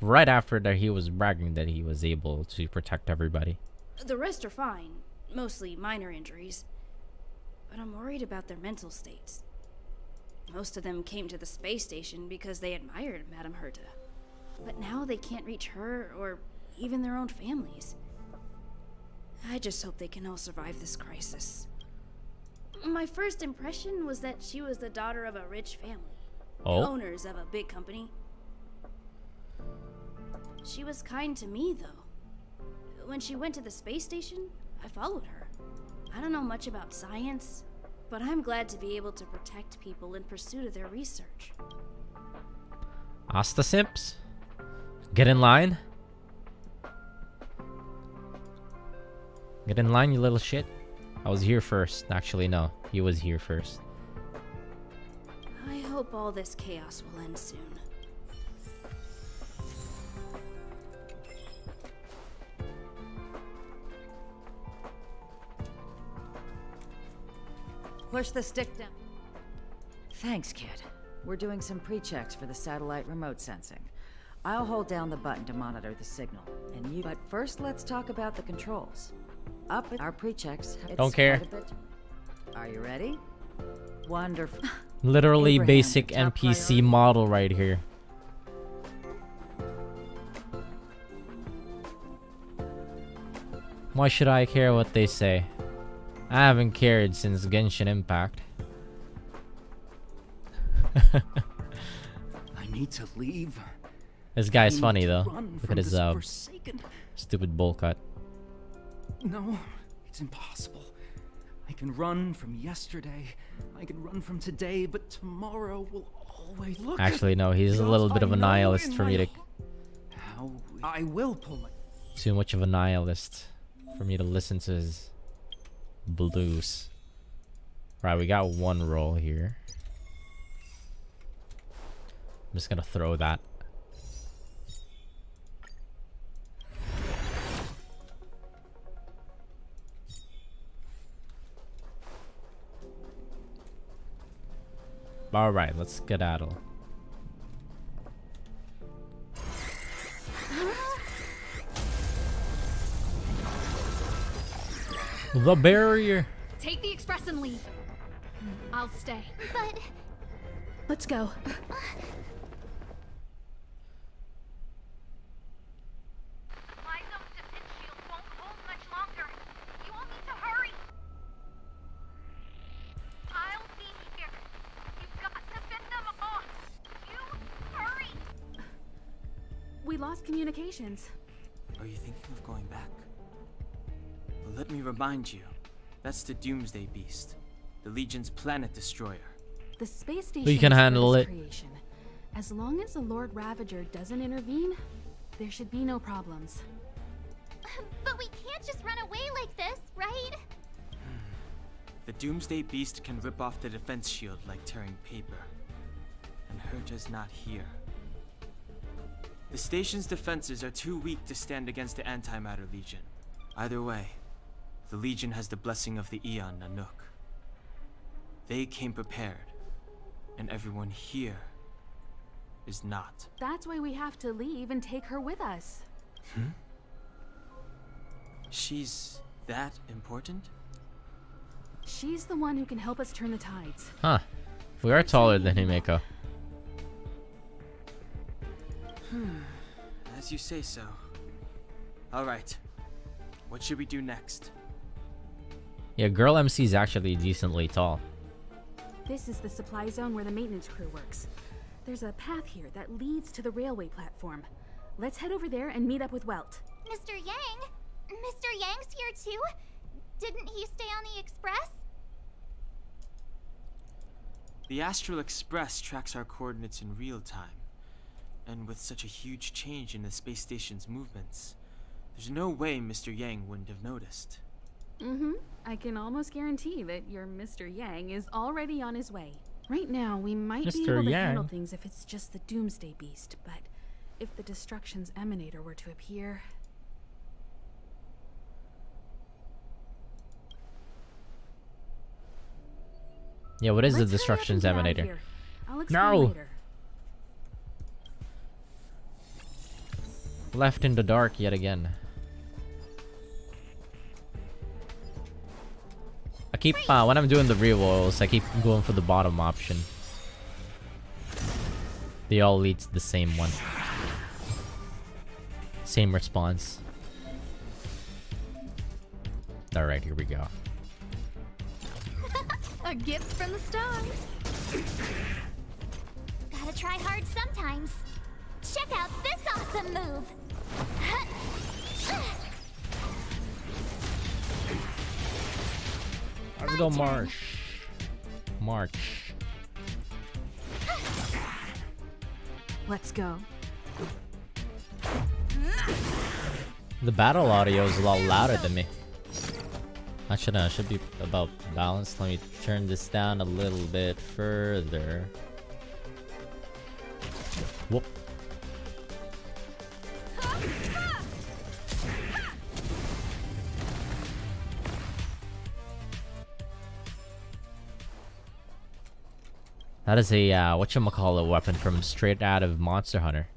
Right after that, he was bragging that he was able to protect everybody. The rest are fine. Mostly minor injuries. But I'm worried about their mental states. Most of them came to the space station because they admired Madame Herta. But now they can't reach her or even their own families. I just hope they can all survive this crisis. My first impression was that she was the daughter of a rich family. Oh? Owners of a big company. She was kind to me, though. When she went to the space station, I followed her. I don't know much about science, but I'm glad to be able to protect people in pursuit of their research. Asta simps? Get in line? Get in line, you little shit. I was here first. Actually, no. He was here first. I hope all this chaos will end soon. Push the stick down. Thanks, kid. We're doing some pre-checks for the satellite remote sensing. I'll hold down the button to monitor the signal, and you... But first, let's talk about the controls. Up at our pre-checks... Don't care. Are you ready? Wonderful. Literally Abraham, basic top NPC priority. model right here. Why should I care what they say? I haven't cared since Genshin Impact. I need to leave. This guy's I funny need to though. run Look from at his this forsaken... stupid bowl cut. No, it's impossible. I can run from yesterday. I can run from today, but tomorrow will always look. Actually, no, he's a little bit of a nihilist for me to... How... I will pull my... Too much of a nihilist for me to listen to his blues. Right, we got one roll here. I'm just gonna throw that. Alright, let's skedaddle. The barrier! Take the express and leave. I'll stay. But Let's go. My zone's defense shield won't hold much longer. You all need to hurry. I'll be here. You've got to fend them off. You hurry. We lost communications. Are you thinking of going back? Well, let me remind you. That's the Doomsday Beast. The Legion's planet destroyer. The space station We can is handle Earth's it. creation. As long as the Lord Ravager doesn't intervene, there should be no problems. But we can't just run away like this, right? The Doomsday Beast can rip off the defense shield like tearing paper. And Herta's not here. The station's defenses are too weak to stand against the Antimatter Legion. Either way, the Legion has the blessing of the Aeon Nanook. They came prepared, and everyone here is not. That's why we have to leave and take her with us. She's that important? She's the one who can help us turn the tides. Huh. We are taller than Himeko. As you say so. Alright. What should we do next? Yeah, girl MC is actually decently tall. This is the supply zone where the maintenance crew works. There's a path here that leads to the railway platform. Let's head over there and meet up with Welt. Mr. Yang? Mr. Yang's here too? Didn't he stay on the express? The Astral Express tracks our coordinates in real time. And with such a huge change in the space station's movements, there's no way Mr. Yang wouldn't have noticed. I can almost guarantee that your Mr. Yang is already on his way. Right now, we might be Mr. able to Yang? handle things if it's just the Doomsday Beast, but if the Destruction's Emanator were to appear... Yeah, what is the Let's hurry up Destruction's and get out of Emanator? here. I'll explain later. Left in the dark yet again. I keep, when I'm doing the rerolls, I keep going for the bottom option. They all lead to the same one. Same response. Alright, here we go. A gift from the stars. Gotta try hard sometimes. Check out this awesome move! Let's go march. March. Let's go. The battle audio is a lot louder than me. Actually, no, it should be about balanced. Let me turn this down a little bit further. Whoop. That is a, whatchamacallit weapon from straight out of Monster Hunter.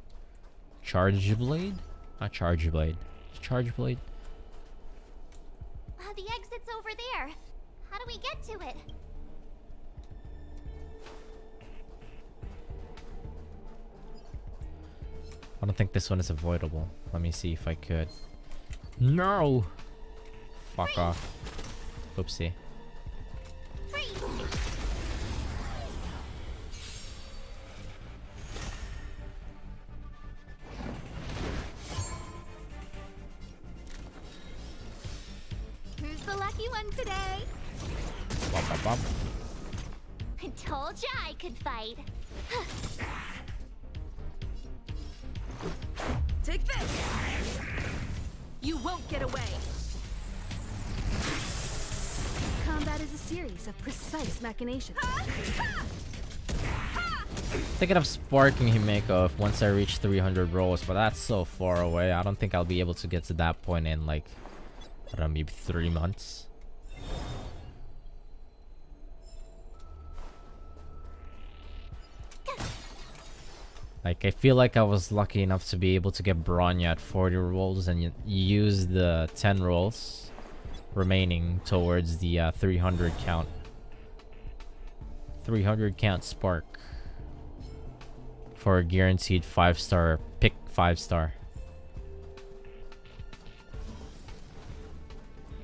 Charge Blade? Not Charge Blade. Charge Blade? The exit's over there. How do we get to it? I don't think this one is avoidable. Let me see if I could. No! Fuck off. Oopsie. Who's the lucky one today? Bop, bop, bop. I told ya I could fight. Take this! You won't get away! Combat is a series of precise machinations. Thinking of sparking Himeko if once I reach 300 rolls, but that's so far away. I don't think I'll be able to get to that point in like, I don't know, maybe 3 months. Like, I feel like I was lucky enough to be able to get Bronya at 40 rolls and use the 10 rolls remaining towards the 300 count. 300 count spark for a guaranteed 5-star, pick 5-star.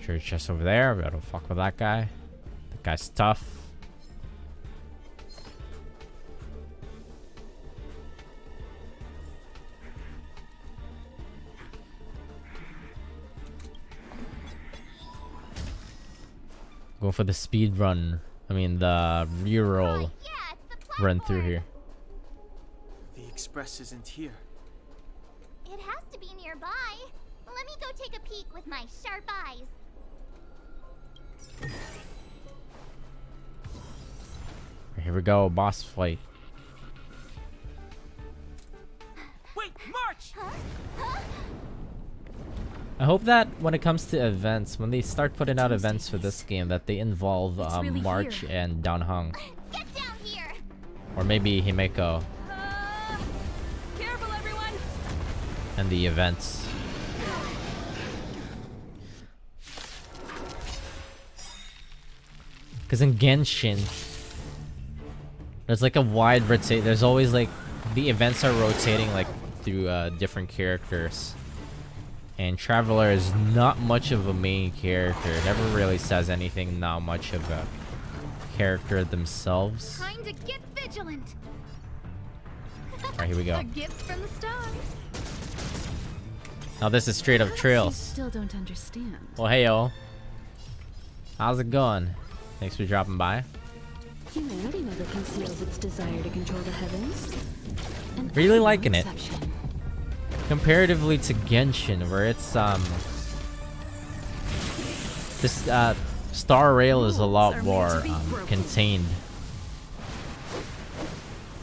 Sure, chest over there. We gotta fuck with that guy. That guy's tough. Go for the speed run. I mean the reroll run through here. The express isn't here. It has to be nearby. Let me go take a peek with my sharp eyes. Here we go, boss fight. Wait, march! I hope that when it comes to events, when they start putting out events for this game, that they involve March and Danheng. Get down here! Or maybe Himeko. Careful, everyone! And the events. Because in Genshin, there's like a wide rotate. There's always like the events are rotating like through different characters. And Traveler is not much of a main character. Never really says anything. Not much of a character themselves. Time to get vigilant. Alright, here we go. A gift from the stars. Now this is straight up You Trails. still don't understand. Well, hey yo. How's it going? Thanks for dropping by. Humanity never conceals its desire to control the heavens. And Really I'm no liking it. exception. Comparatively to Genshin, where it's this Star Rail is a lot more contained.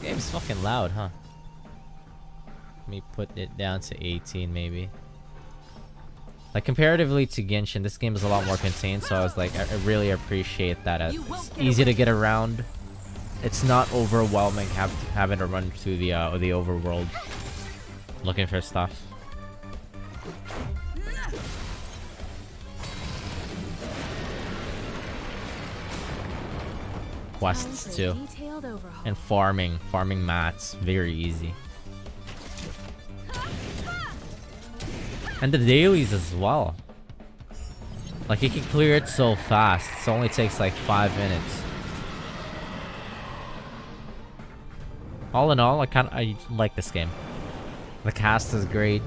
Game's fucking loud, huh? Let me put it down to 18 maybe. Like comparatively to Genshin, this game is a lot more contained, so I was like, I really appreciate that. It's easy to get around. It's not overwhelming having to run through the overworld looking for stuff. Quests too, and farming mats, very easy. And the dailies as well. Like you can clear it so fast. It only takes like 5 minutes. All in all, I like this game. The cast is great.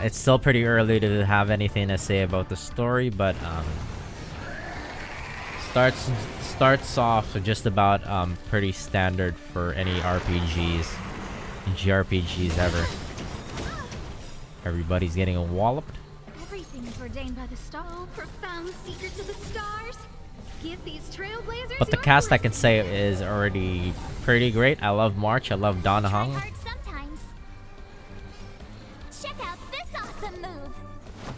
It's still pretty early to have anything to say about the story, but starts off just about pretty standard for any RPGs, JRPGs ever. Everybody's getting walloped. Everything is ordained by the star. Profound secrets of the stars. Give these trailblazers. But the cast I can say is already pretty great. I love March. I love Don Hung. Sometimes. Check out this awesome move.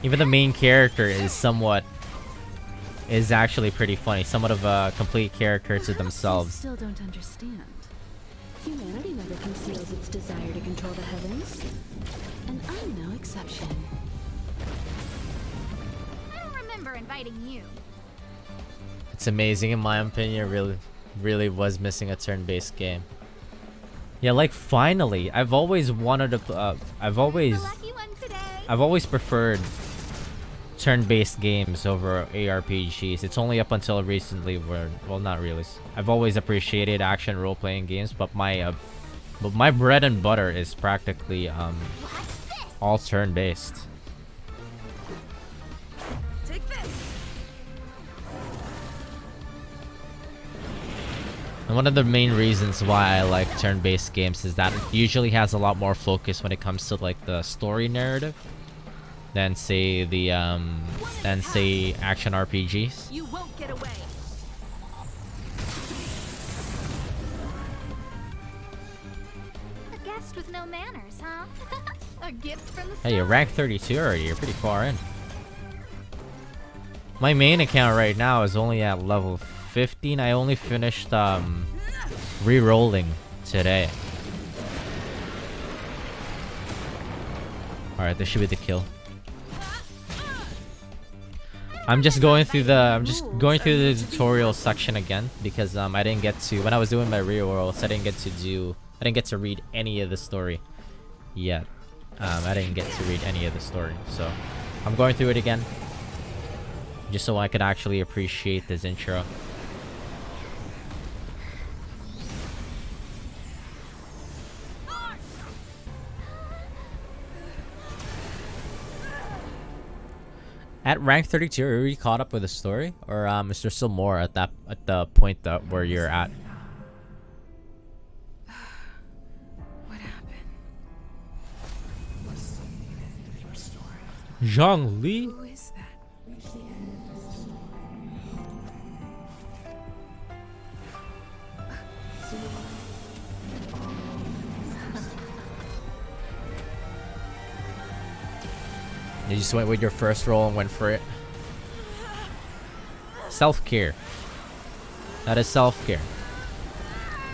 Even the main character is actually pretty funny. Somewhat of a complete character to themselves. Still don't understand. Humanity never conceals its desire to control the heavens, and I'm no exception. I don't remember inviting you. It's amazing, in my opinion. Really was missing a turn-based game. Yeah, like finally, I've always wanted to. I've always preferred turn-based games over ARPGs. It's only up until recently where, well, not really. I've always appreciated action role-playing games, but my bread and butter is practically all turn-based. Take this. And one of the main reasons why I like turn-based games is that it usually has a lot more focus when it comes to like the story narrative than say the action RPGs. You won't get away. A guest with no manners, huh? A gift from the stars. Hey, you're rank 32 already. You're pretty far in. My main account right now is only at level 15. I only finished Rerolling today. Alright, this should be the kill. I'm just going through the tutorial section again because I didn't get to, when I was doing my rerolls, I didn't get to read any of the story yet. I didn't get to read any of the story, so I'm going through it again just so I could actually appreciate this intro. At rank 32, are you already caught up with the story, or is there still more at the point that where you're at? What happened? Zhang Li? Who is that? You just went with your first roll and went for it. Self-care. That is self-care.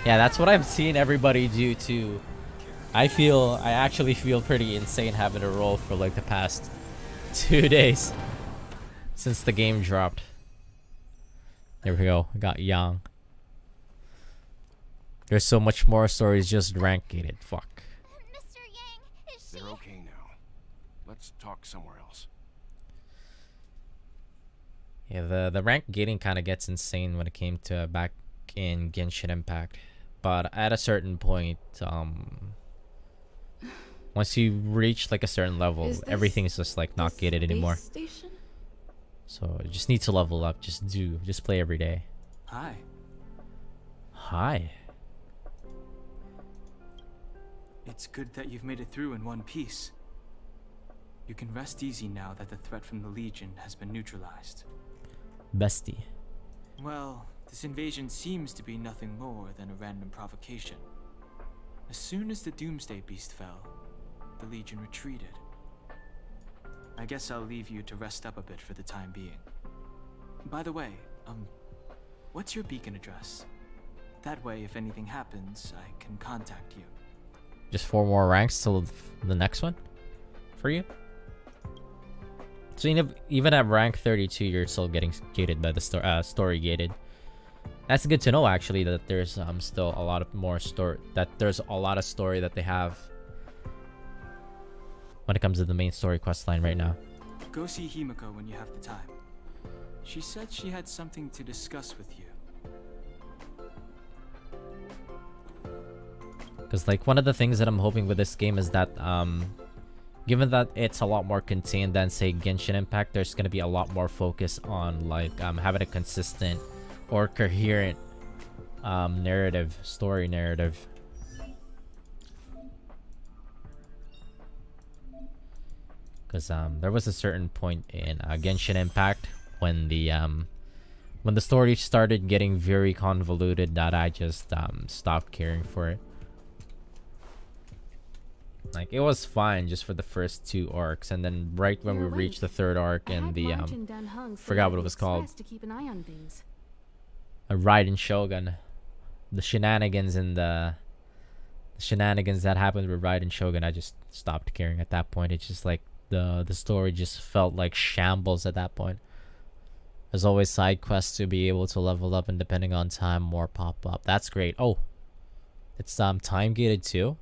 Yeah, that's what I've seen everybody do too. I actually feel pretty insane having to roll for like the past 2 days since the game dropped. There we go. We got Yang. There's so much more stories just rank gated. Fuck. Mr. Yang, is she... They're okay now. Let's talk somewhere else. Yeah, the rank gating kind of gets insane when it came to back in Genshin Impact. But at a certain point, once you reach like a certain level, everything is just like not gated anymore. Station? So you just need to level up. Just play every day. Hi. Hi. It's good that you've made it through in one piece. You can rest easy now that the threat from the Legion has been neutralized. Bestie. Well, this invasion seems to be nothing more than a random provocation. As soon as the Doomsday Beast fell, the Legion retreated. I guess I'll leave you to rest up a bit for the time being. By the way, what's your beacon address? That way, if anything happens, I can contact you. Just 4 more ranks till the next one for you. So even at rank 32, you're still getting gated by the story gated. That's good to know, actually, that there's still a lot of more story. That there's a lot of story that they have when it comes to the main story quest line right now. Go see Himiko when you have the time. She said she had something to discuss with you. Because like one of the things that I'm hoping with this game is that given that it's a lot more contained than say Genshin Impact, there's gonna be a lot more focus on like having a consistent or coherent story narrative. Because there was a certain point in Genshin Impact when the story started getting very convoluted that I just stopped caring for it. Like it was fine just for the first 2 arcs, and then right when we reached the 3rd arc and the forgot what it was called, to keep an eye on things. a Raiden Shogun, the shenanigans that happened with Raiden Shogun, I just stopped caring at that point. It's just like the story just felt like shambles at that point. There's always side quests to be able to level up, and depending on time, more pop up. That's great. Oh, it's time gated too.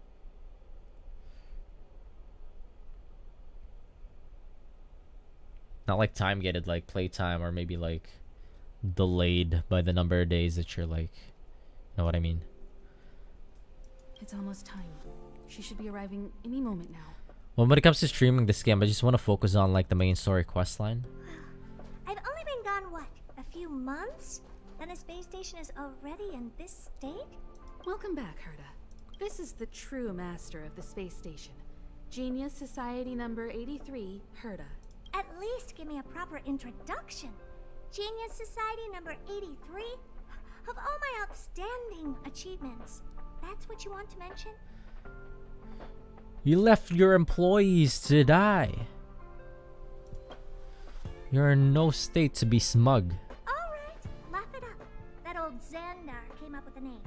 Not like time gated, like playtime, or maybe like delayed by the number of days that you're like, you know what I mean? It's almost time. She should be arriving any moment now. Well, when it comes to streaming this game, I just want to focus on like the main story quest line. I've only been gone, what, a few months? And the space station is already in this state? Welcome back, Herta. This is the true master of the space station. Genius Society number 83, Herta. At least give me a proper introduction. Genius Society number 83? Of all my outstanding achievements, that's what you want to mention? You left your employees to die. You're in no state to be smug. Alright, laugh it up. That old Xandar came up with a name.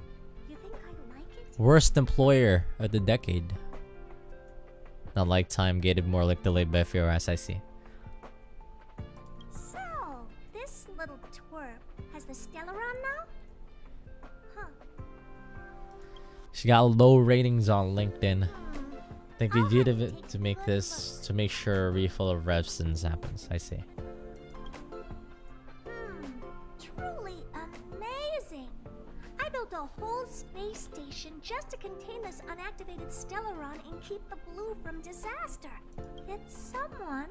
You think I like it? Worst employer of the decade. Not like time gated, more like delayed by fear, as I see. So, this little twerp has the Stellaron now? Huh. She got low ratings on LinkedIn. I think they did it to make this, to make sure a refill of Revsons happens. I see. Truly amazing. I built a whole space station just to contain this unactivated Stellaron and keep the blue from disaster. Yet someone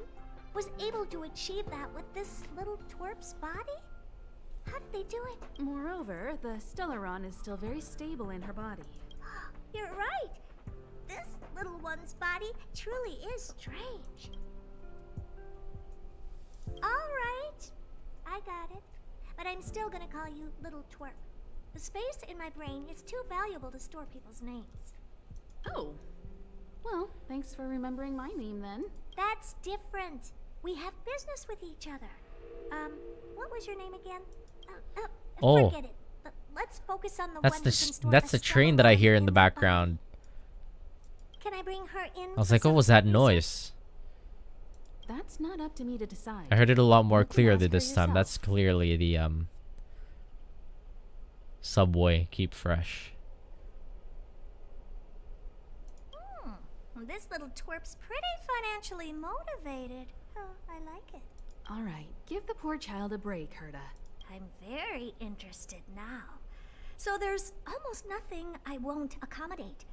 was able to achieve that with this little twerp's body? How did they do it? Moreover, the Stellaron is still very stable in her body. You're right. This little one's body truly is strange. Alright, I got it. But I'm still gonna call you Little Twerp. The space in my brain is too valuable to store people's names. Oh. Well, thanks for remembering my name then. That's different. We have business with each other. What was your name again? Oh. Forget it. Let's focus on the That's one who can store that's a the train that I hear in the Stellaron that background. body. Can I bring her in? I was like, what was that noise? That's not up to me to decide. I heard it a lot more You can clearly ask her this time. yourself. That's clearly the Subway Keep Fresh. This little twerp's pretty financially motivated. Oh, I like it. All right, give the poor child a break, Herta. I'm very interested now. So there's almost nothing I won't accommodate.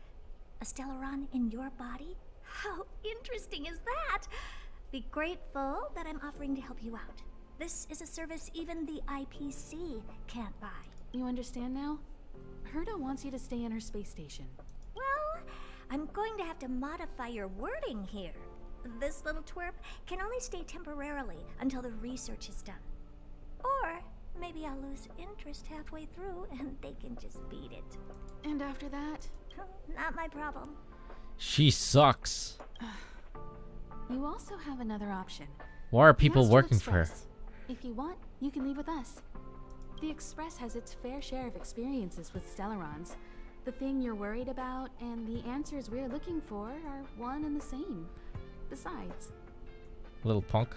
A Stellaron in your body? How interesting is that? Be grateful that I'm offering to help you out. This is a service even the IPC can't buy. You understand now? Herta wants you to stay in her space station. Well, I'm going to have to modify your wording here. This little twerp can only stay temporarily until the research is done. Or maybe I'll lose interest halfway through and they can just beat it. And after that? Not my problem. She sucks. You also have another option. Why are The people Astral working for her? Express. If you want, you can leave with us. The Express has its fair share of experiences with Stellarons. The thing you're worried about and the answers we're looking for are one and the same. Besides, Little punk.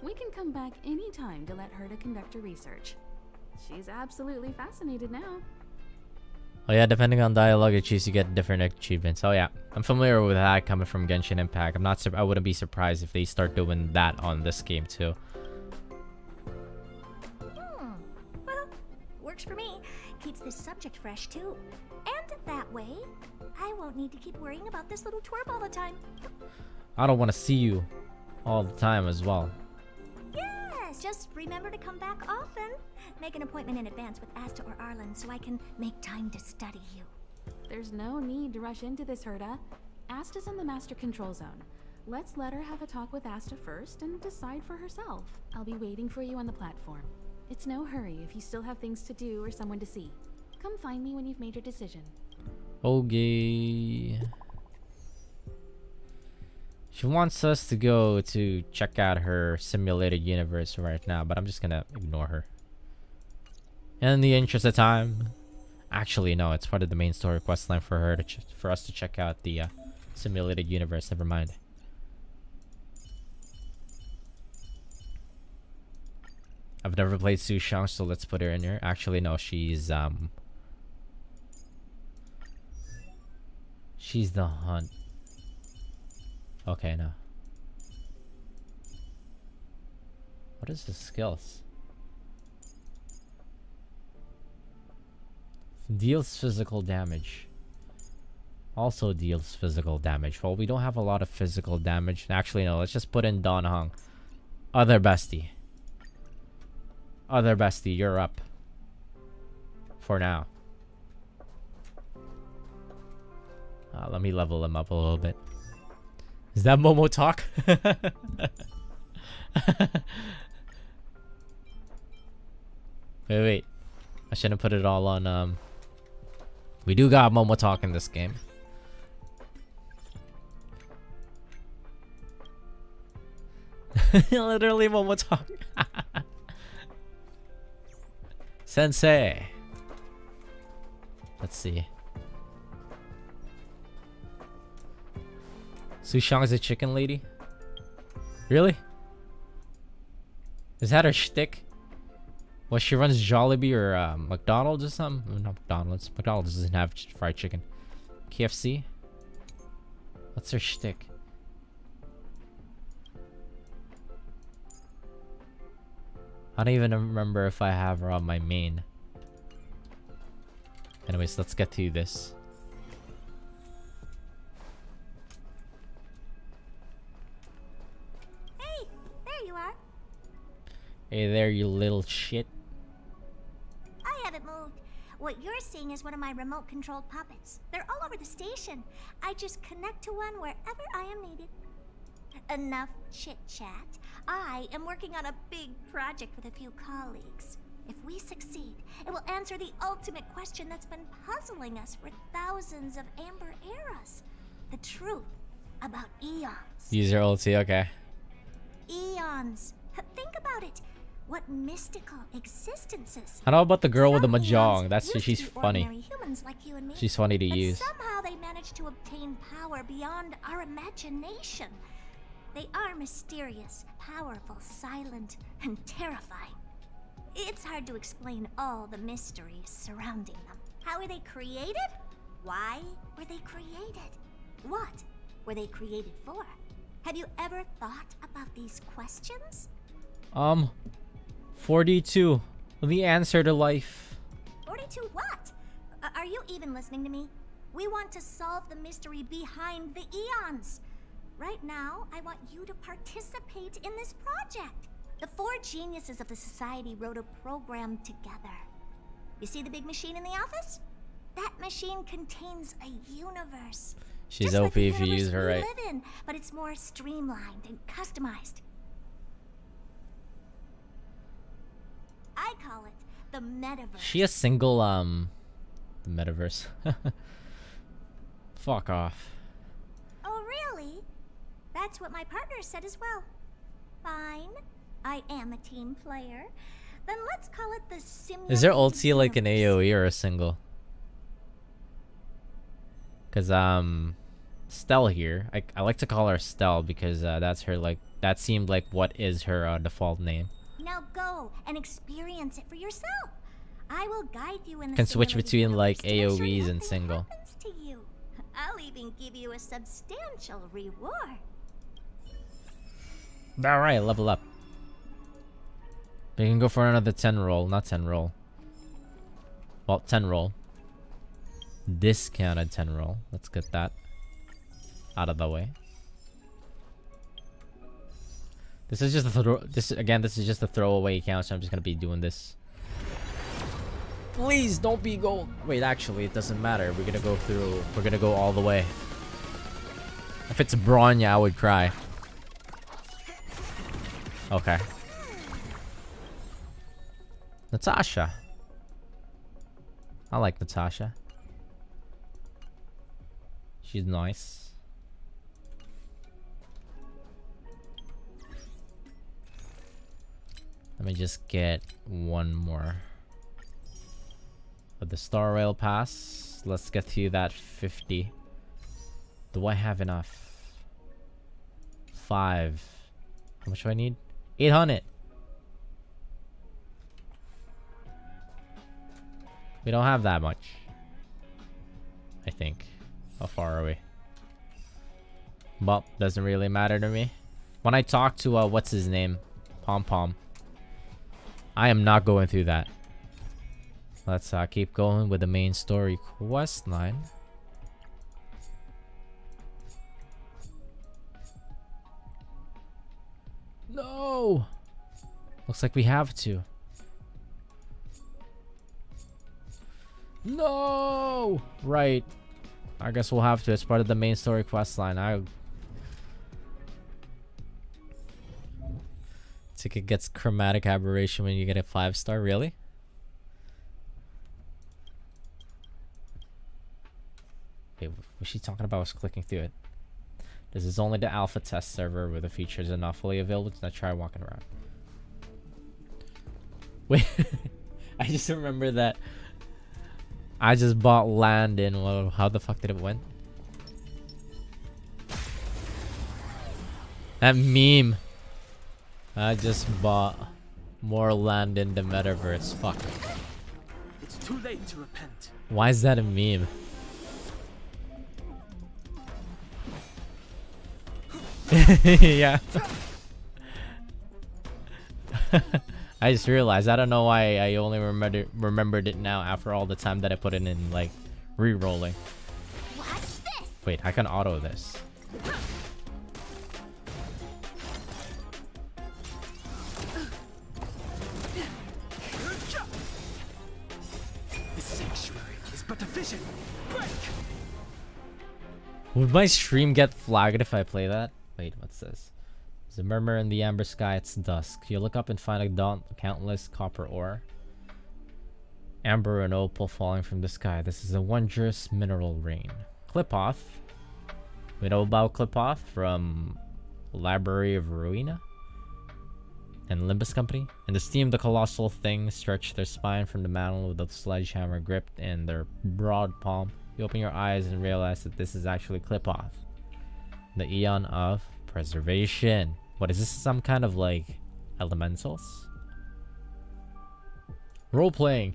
we can come back anytime to let Herta conduct her research. She's absolutely fascinated now. Oh yeah, depending on dialogue you choose, you get different achievements. Oh yeah, I'm familiar with that coming from Genshin Impact. I wouldn't be surprised if they start doing that on this game too. Well, works for me. Keeps this subject fresh too. And that way, I won't need to keep worrying about this little twerp all the time. I don't want to see you all the time as well. Yes, just remember to come back often. Make an appointment in advance with Asta or Arlen so I can make time to study you. There's no need to rush into this, Herta. Asta's in the Master Control Zone. Let's let her have a talk with Asta first and decide for herself. I'll be waiting for you on the platform. It's no hurry if you still have things to do or someone to see. Come find me when you've made your decision. Okay. She wants us to go to check out her simulated universe right now, but I'm just gonna ignore her. In the interest of time. Actually, no, it's part of the main story questline for her to for us to check out the simulated universe. Never mind. I've never played Su Shang, so let's put her in here. Actually, no, she's the hunt. Okay, no. What is the skills? Deals physical damage. Also deals physical damage. Well, we don't have a lot of physical damage. Actually, no. Let's just put in Don Hong. Other bestie. Other bestie, you're up. For now. Let me level him up a little bit. Is that Momo talk? Wait. I shouldn't put it all on, We do got Momo talk in this game. Literally Momo talk. Sensei. Let's see. Su Shang is a chicken lady? Really? Is that her shtick? Well, she runs Jollibee or McDonald's or something? Not McDonald's. McDonald's doesn't have fried chicken. KFC? What's her shtick? I don't even remember if I have her on my main. Anyways, let's get to this. Hey, there you are. Hey there, you little shit. I haven't moved. What you're seeing is one of my remote-controlled puppets. They're all over the station. I just connect to one wherever I am needed. Enough chit-chat. I am working on a big project with a few colleagues. If we succeed, it will answer the ultimate question that's been puzzling us for thousands of Amber eras. The truth about eons. Use your ulti, okay. Eons. Think about it. What mystical existences. I know about the girl with the Some mahjong. eons used She's to be funny. ordinary humans like you and me, She's funny to but use. somehow they managed to obtain power beyond our imagination. They are mysterious, powerful, silent, and terrifying. It's hard to explain all the mysteries surrounding them. How were they created? Why were they created? What were they created for? Have you ever thought about these questions? 42. The answer to life. 42 what? Are you even listening to me? We want to solve the mystery behind the eons. Right now, I want you to participate in this project. The 4 geniuses of the society wrote a program together. You see the big machine in the office? That machine contains a universe. She's Just OP like if the you use universe her we right. live in, but it's more streamlined and customized. I call it the metaverse. She a single the metaverse. Fuck off. Oh, really? That's what my partner said as well. Fine. I am a team player. Then let's call it the simulated Is there ulti like an universe. AoE or a single? Cause Stell here. I like to call her Stell because that's her like that seemed like what is her default name. Now go and experience it for yourself. I will guide you in the Can switch simulated between like universe to make sure AoEs and nothing single. happens to you. I'll even give you a substantial reward. Alright, level up. We can go for another 10 roll, not 10 roll. Well, 10 roll. Discounted 10 roll. Let's get that out of the way. This is just a this is just a throwaway account, so I'm just gonna be doing this. Please don't be gold. Wait, actually, it doesn't matter. We're gonna go through. We're gonna go all the way. If it's Bronya, I would cry. Okay. Natasha. I like Natasha. She's nice. Let me just get one more. With the Star Rail Pass, let's get to that 50. Do I have enough? 5. How much do I need? 800. We don't have that much. I think. How far are we? Well, doesn't really matter to me. When I talk to what's his name? Pom Pom. I am not going through that. Let's keep going with the main story quest line. No! Looks like we have to. No! Right. I guess we'll have to. It's part of the main story quest line. Ticket gets chromatic aberration when you get a 5-star. Really? Wait, was she talking about? I was clicking through it. This is only the alpha test server where the features are not fully available. Let's try walking around. Wait, I just remember that I just bought land in. Well, how the fuck did it win? That meme. I just bought more land in the metaverse. Fuck. It's too late to repent. Why is that a meme? Yeah. I just realized. I don't know why I only remembered it now after all the time that I put it in like re-rolling. Wait, I can auto this. The sanctuary is but a vision. Break! Would my stream get flagged if I play that? Wait, what's this? There's a murmur in the amber sky. It's dusk. You look up and find a countless copper ore. Amber and opal falling from the sky. This is a wondrous mineral rain. Clipoth. We know about Clipoth from Library of Ruina and Limbus Company. In the steam, the colossal things stretch their spine from the mantle with a sledgehammer gripped in their broad palm. You open your eyes and realize that this is actually Clipoth, the Eon of Preservation. What is this? Some kind of like elementals? Role playing.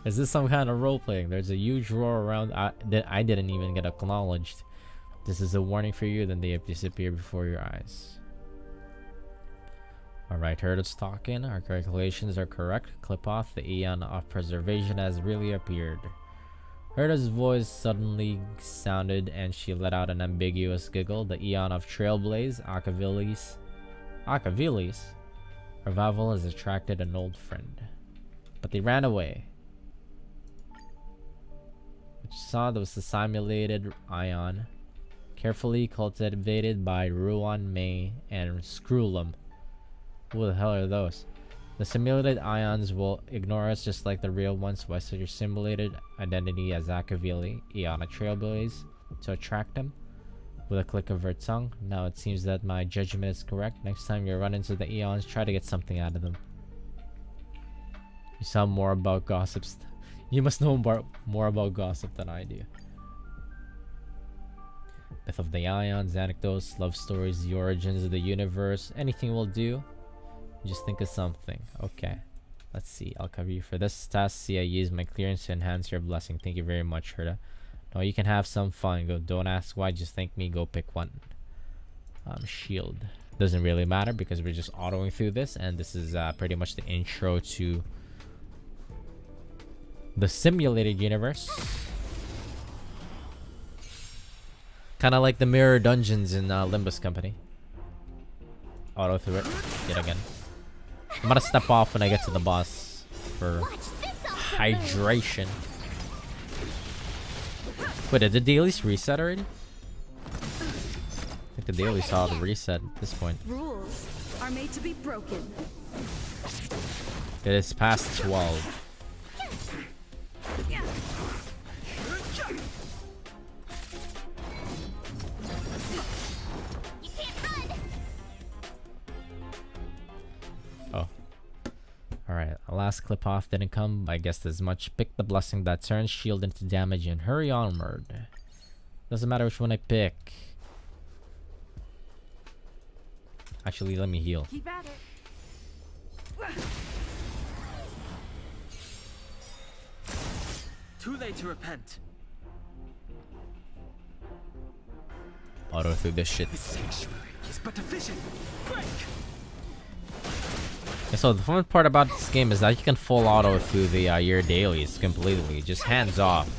Is this some kind of role playing? There's a huge roar around that I didn't even get acknowledged. This is a warning for you, then they disappear before your eyes. Alright, heard us talking. Our calculations are correct. Clip off. The Aeon of Preservation has really appeared. Herda's voice suddenly sounded and she let out an ambiguous giggle. The Eon of Trailblaze, Akavilis. Revival has attracted an old friend. But they ran away. What you saw, there was a simulated ion. Carefully cultivated by Ruan, May, and Screwlum. Who the hell are those? The simulated ions will ignore us just like the real ones. Why set your simulated identity as Akavili, Eona Trailblaze, to attract them? With a click of her tongue. Now it seems that my judgment is correct. Next time you run into the Eons, try to get something out of them. You sound more about gossips. You must know more about gossip than I do. Myth of the Ions, anecdotes, love stories, the origins of the universe. Anything will do. Just think of something. Okay. Let's see. I'll cover you for this task. See, I use my clearance to enhance your blessing. Thank you very much, Herda. No, you can have some fun. Go. Don't ask why. Just thank me. Go pick one. Shield. Doesn't really matter because we're just autoing through this. And this is pretty much the intro to the simulated universe. Kind of like the mirror dungeons in Limbus Company. Auto through it. Yet again. I'm gonna step off when I get to the boss for hydration. Wait, did the dailies reset already? I think the daily saw the reset at this point. Rules are made to be broken. It is past 12. Alright, last clip off didn't come. I guess there's much. Pick the blessing that turns shield into damage and hurry onward. Doesn't matter which one I pick. Actually, let me heal. Keep at it. Too late to repent. Auto through this shit. This sanctuary is but a vision. Break! Yeah, so the fun part about this game is that you can full auto through the your dailies completely, just hands off,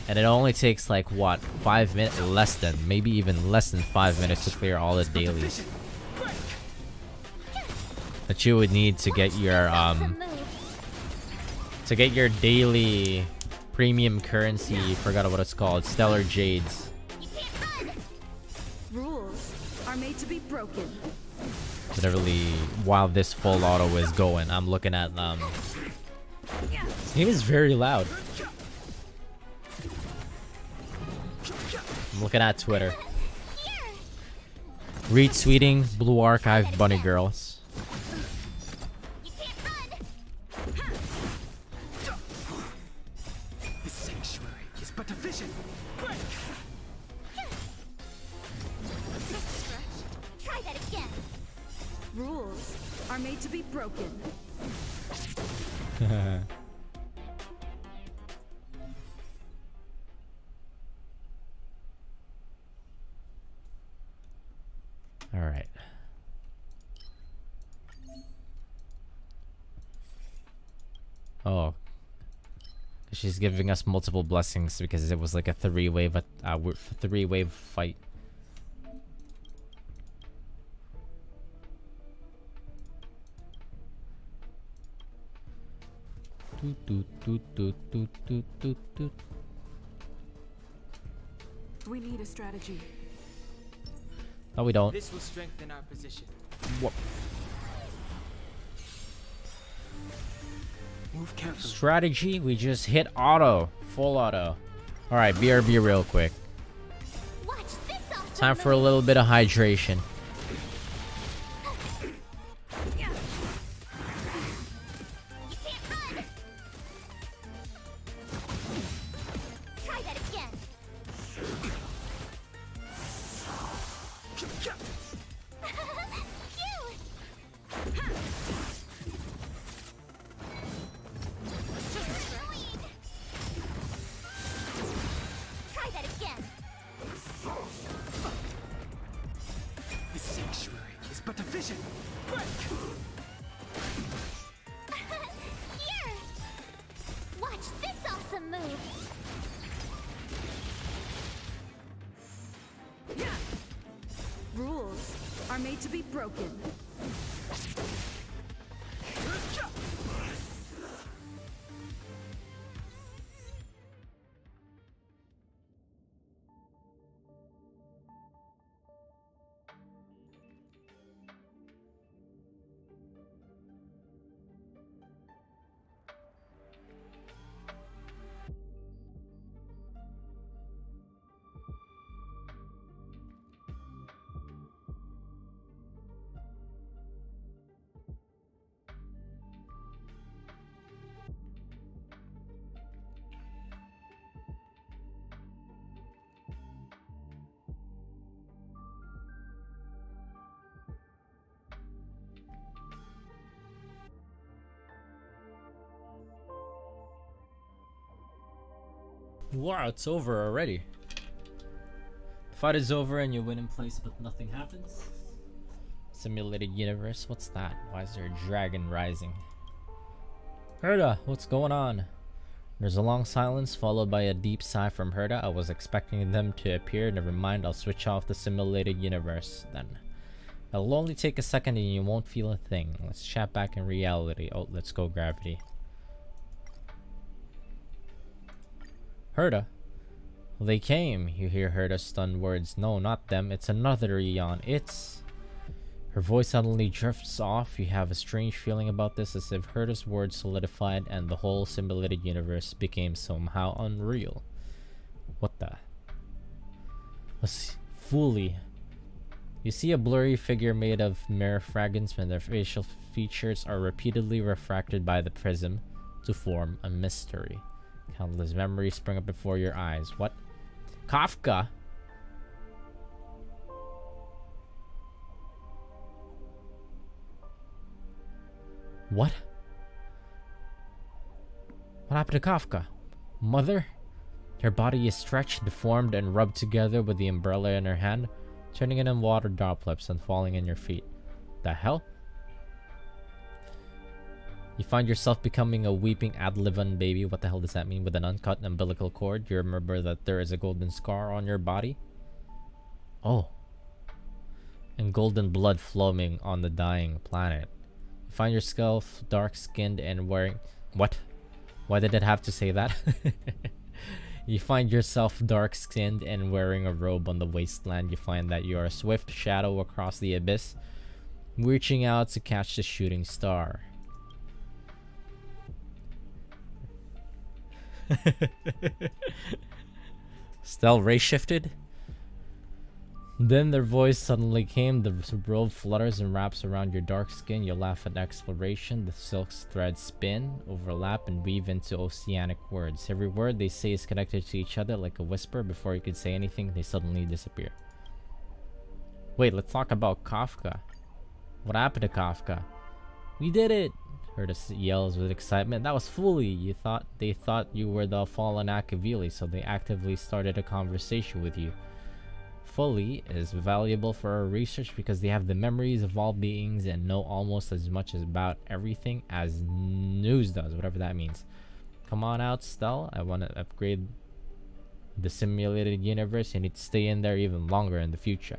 and it only takes like what 5 minutes, maybe even less than 5 minutes to clear all the dailies that you would need to get your daily premium currency. Forgot what it's called, Stellar Jades. Rules are made to be broken. Literally, while this full auto is going, I'm looking at this game is very loud. I'm looking at Twitter. Retweeting Blue Archive Bunny Girls. This sanctuary is but a vision. Break! Try that again. Rules are made to be broken. All right. Oh, she's giving us multiple blessings because it was like a three-wave fight. We need a strategy. No, we don't. This will strengthen our position. What? Move carefully. Strategy? We just hit auto. Full auto. Alright, BRB real quick. Time for a little bit of hydration. made to be broken. Wow, it's over already. The fight is over and you win in place, but nothing happens. Simulated universe, what's that? Why is there a dragon rising? Herda, what's going on? There's a long silence followed by a deep sigh from Herda. I was expecting them to appear. Never mind, I'll switch off the simulated universe then. It'll only take a second and you won't feel a thing. Let's chat back in reality. Oh, let's go gravity. Herda. Well, they came. You hear Herda's stunned words. No, not them. It's another Eon. It's... Her voice suddenly drifts off. You have a strange feeling about this, as if Herda's words solidified and the whole simulated universe became somehow unreal. What the? Fully. You see a blurry figure made of mere fragments when their facial features are repeatedly refracted by the prism to form a mystery. Countless memories spring up before your eyes. What? Kafka? What? What happened to Kafka? Mother? Her body is stretched, deformed, and rubbed together with the umbrella in her hand, turning it in water droplets and falling in your feet. The hell? You find yourself becoming a weeping ad-livan baby. What the hell does that mean? With an uncut umbilical cord, you remember that there is a golden scar on your body? Oh. And golden blood flowing on the dying planet. You find yourself dark-skinned and wearing... What? Why did it have to say that? You find yourself dark-skinned and wearing a robe on the wasteland. You find that you are a swift shadow across the abyss, reaching out to catch the shooting star. Stell ray shifted. Then their voice suddenly came. The robe flutters and wraps around your dark skin. You laugh at exploration. The silk threads spin, overlap, and weave into oceanic words. Every word they say is connected to each other like a whisper. Before you could say anything, they suddenly disappear. Wait, let's talk about Kafka. What happened to Kafka? We did it! Herda yells with excitement. That was Fully. They thought you were the fallen Akavili, so they actively started a conversation with you. Fully is valuable for our research because they have the memories of all beings and know almost as much about everything as news does, whatever that means. Come on out, Stell. I want to upgrade the simulated universe. You need to stay in there even longer in the future.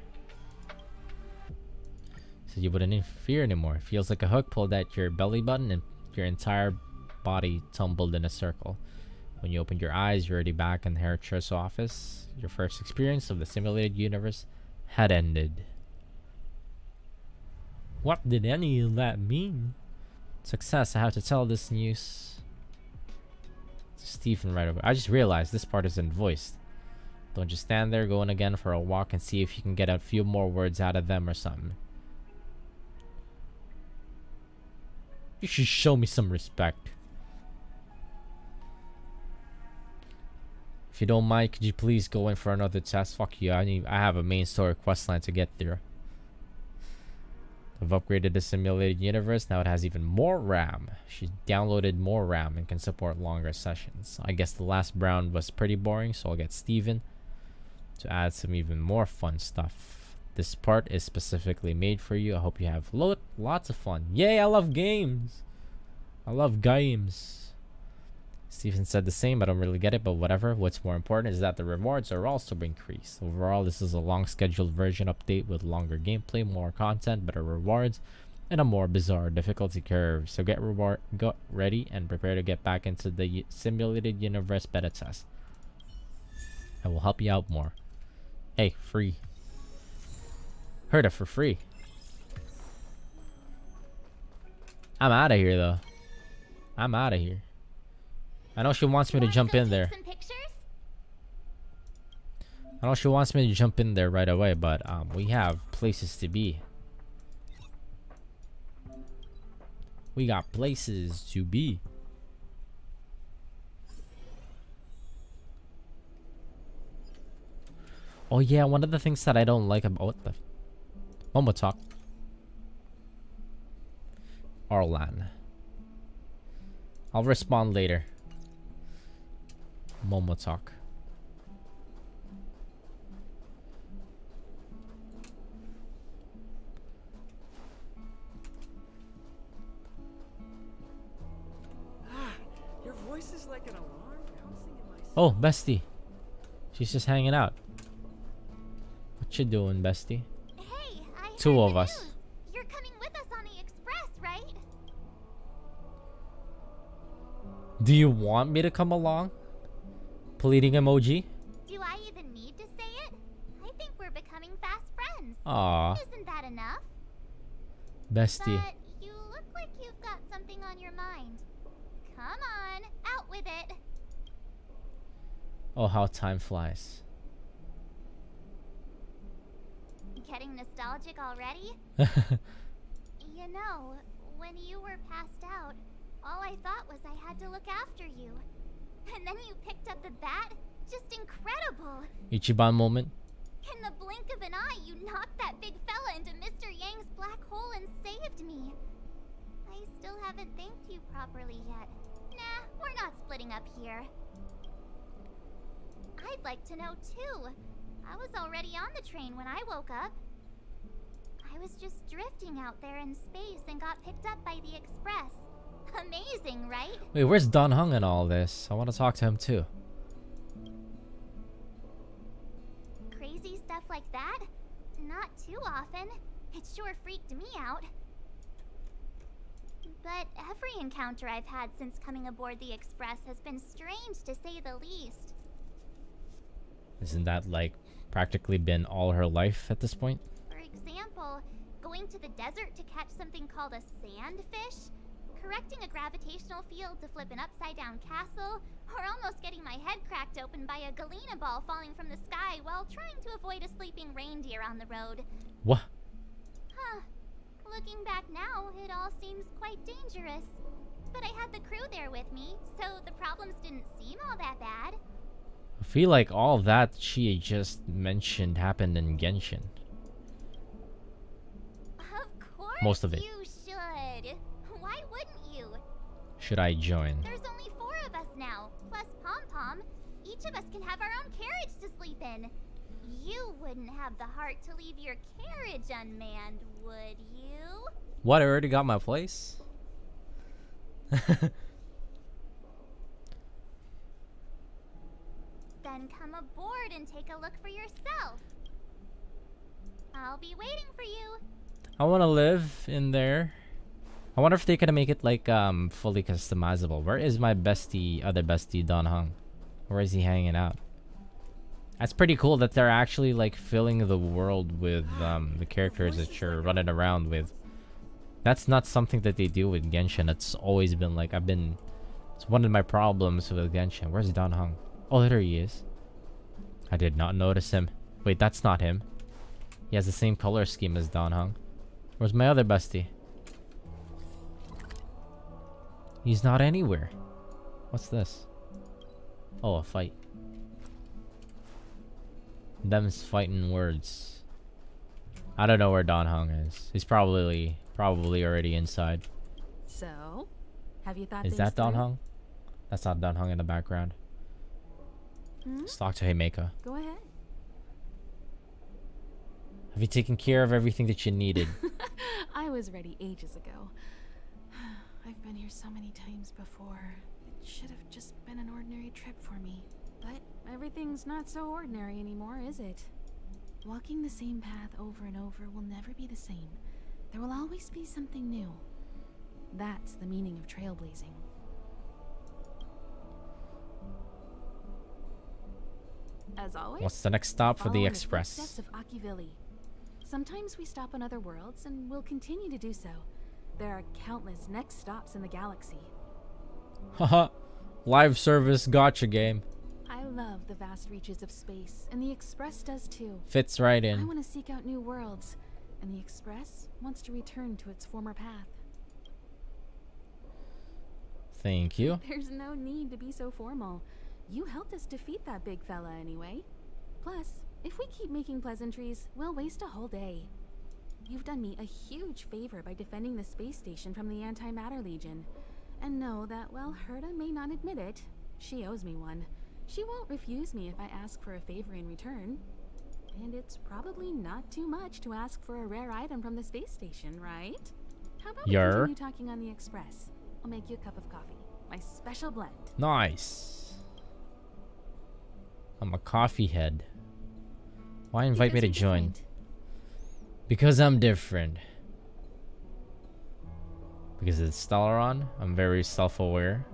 So you wouldn't interfere anymore. It feels like a hook pulled at your belly button and your entire body tumbled in a circle. When you opened your eyes, you're already back in the hairdresser's office. Your first experience of the simulated universe had ended. What did any of that mean? Success. I have to tell this news to Stephen right away. I just realized this part isn't voiced. Don't just stand there, go in again for a walk and see if you can get a few more words out of them or something. You should show me some respect. If you don't mind, could you please go in for another test? Fuck you, I have a main story questline to get through. I've upgraded the simulated universe. Now it has even more RAM. She downloaded more RAM and can support longer sessions. I guess the last round was pretty boring, so I'll get Steven to add some even more fun stuff. This part is specifically made for you. I hope you have lots of fun. Yay, I love games. I love games. Stephen said the same. I don't really get it, but whatever. What's more important is that the rewards are also increased. Overall, this is a long scheduled version update with longer gameplay, more content, better rewards, and a more bizarre difficulty curve. So get ready and prepare to get back into the simulated universe beta test. I will help you out more. Hey, free. Heard it for free. I'm out of here though. I'm out of here. I know she wants me to jump in there. I know she wants me to jump in there right away, but we have places to be. We got places to be. Oh yeah, one of the things that I don't like about what the Momo talk. Arlan. I'll respond later. Momo talk. Your voice is like an alarm bouncing in my... Oh, bestie. She's just hanging out. What you doing, bestie? Hey, I heard Two of the us. news. You're coming with us on the express, right? Do you want me to come along? Pleading emoji. Do I even need to say it? I think we're becoming fast friends. Aw. Isn't that enough? Bestie. But you look like you've got something on your mind. Come on, out with it. Oh, how time flies. Getting nostalgic already? You know, when you were passed out, all I thought was I had to look after you. And then you picked up the bat? Just incredible! Ichiban moment. In the blink of an eye, you knocked that big fella into Mr. Yang's black hole and saved me. I still haven't thanked you properly yet. Nah, we're not splitting up here. I'd like to know too. I was already on the train when I woke up. I was just drifting out there in space and got picked up by the express. Amazing, right? Wait, where's Don Hung in all this? I want to talk to him too. Crazy stuff like that? Not too often. It sure freaked me out. But every encounter I've had since coming aboard the express has been strange to say the least. Isn't that like practically been all her life at this point? For example, going to the desert to catch something called a sandfish, correcting a gravitational field to flip an upside-down castle, or almost getting my head cracked open by a galena ball falling from the sky while trying to avoid a sleeping reindeer on the road. What? Huh. Looking back now, it all seems quite dangerous. But I had the crew there with me, so the problems didn't seem all that bad. I feel like all that she just mentioned happened in Genshin. Of course Most of it. you should. Why wouldn't you? Should I join? There's only 4 of us now, plus Pom Pom. Each of us can have our own carriage to sleep in. You wouldn't have the heart to leave your carriage unmanned, would you? What? I already got my place? Then come aboard and take a look for yourself. I'll be waiting for you. I want to live in there. I wonder if they could make it like fully customizable. Where is my other bestie Don Hung? Where is he hanging out? That's pretty cool that they're actually like filling the world with the characters that you're running around with. That's not something that they do with Genshin. It's always been like it's one of my problems with Genshin. Where's Don Hung? Oh, there he is. I did not notice him. Wait, that's not him. He has the same color scheme as Don Hung. Where's my other bestie? He's not anywhere. What's this? Oh, a fight. Them's fighting words. I don't know where Don Hung is. He's probably already inside. So, have you thought Is things that Don through? Hung? That's not Don Hung in the background. Let's talk to Himeka. Go ahead. Have you taken care of everything that you needed? I was ready ages ago. I've been here so many times before. It should have just been an ordinary trip for me. But everything's not so ordinary anymore, is it? Walking the same path over and over will never be the same. There will always be something new. That's the meaning of trailblazing. As always, What's the next stop for the follow in express? footsteps of Akivili. Sometimes we stop on other worlds, and we'll continue to do so. There are countless next stops in the galaxy. Haha. Live service gotcha game. I love the vast reaches of space, and the Express does too. Fits right I in. want to seek out new worlds, and the Express wants to return to its former path. Thank you. There's no need to be so formal. You helped us defeat that big fella anyway. Plus, if we keep making pleasantries, we'll waste a whole day. You've done me a huge favor by defending the space station from the Antimatter Legion. And know that while Herta may not admit it, she owes me one. She won't refuse me if I ask for a favor in return. And it's probably not too much to ask for a rare item from the space station, right? How about we continue talking on the Express? I'll make you a cup of coffee. My special blend. Nice. I'm a coffee head. Why invite me to join? Because I'm different. Because it's Stellaron, I'm very self-aware.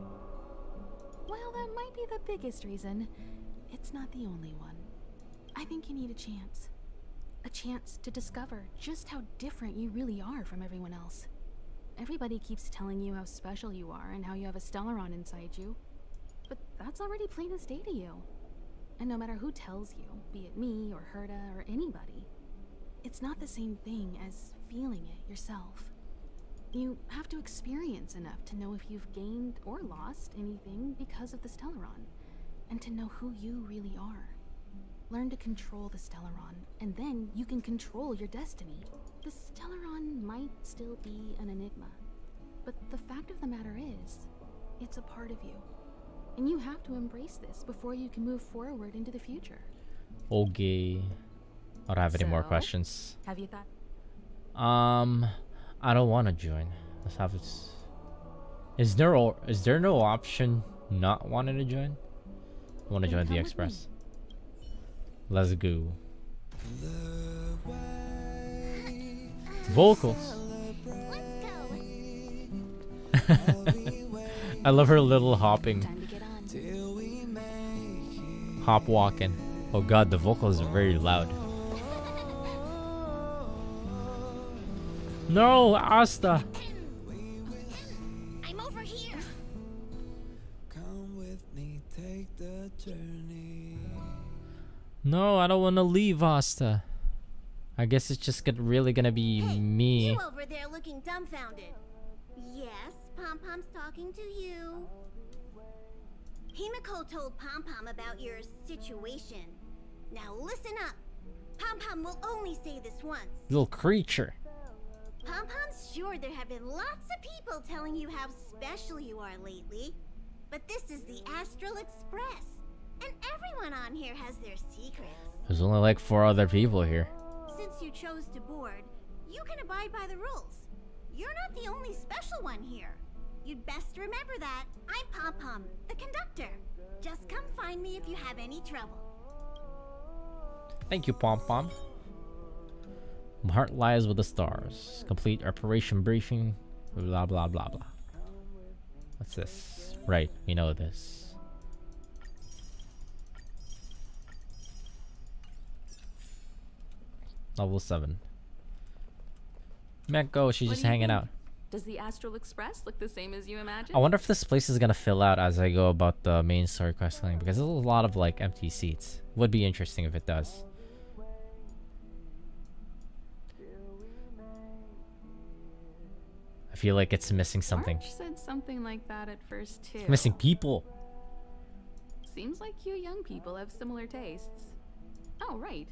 Well, that might be the biggest reason. It's not the only one. I think you need a chance. A chance to discover just how different you really are from everyone else. Everybody keeps telling you how special you are and how you have a Stellaron inside you. But that's already plain as day to you. And no matter who tells you, be it me or Herta or anybody, it's not the same thing as feeling it yourself. You have to experience enough to know if you've gained or lost anything because of the Stellaron, and to know who you really are. Learn to control the Stellaron, and then you can control your destiny. The Stellaron might still be an enigma, but the fact of the matter is, it's a part of you. And you have to embrace this before you can move forward into the future. Okay. I don't have any more questions. Have you thought? I don't want to join. Let's have it. Is there no option not wanting to join? I want to join the Express. Let's go. Vocals. I love her little hopping. Hop walking. Oh god, the vocals are very loud. No, Asta. I'm over here. Come with me, take the journey. No, I don't want to leave Asta. I guess it's just really gonna be me. You over there looking dumbfounded. Yes, Pom Pom's talking to you. Himiko told Pom Pom about your situation. Now listen up. Pom Pom will only say this once. Little creature. Pom Pom's sure there have been lots of people telling you how special you are lately. But this is the Astral Express. And everyone on here has their secrets. There's only like 4 other people here. Since you chose to board, you can abide by the rules. You're not the only special one here. You'd best remember that. I'm Pom Pom, the conductor. Just come find me if you have any trouble. Thank you, Pom Pom. My heart lies with the stars. Complete operation briefing. Blah blah blah blah. What's this? Right, we know this. Level 7. Meko, she's just hanging out. Does the Astral Express look the same as you imagined? I wonder if this place is gonna fill out as I go about the main story quest line, because there's a lot of like empty seats. Would be interesting if it does. I feel like it's missing something. March said something like that at first too. It's missing people. Seems like you young people have similar tastes. Oh, right.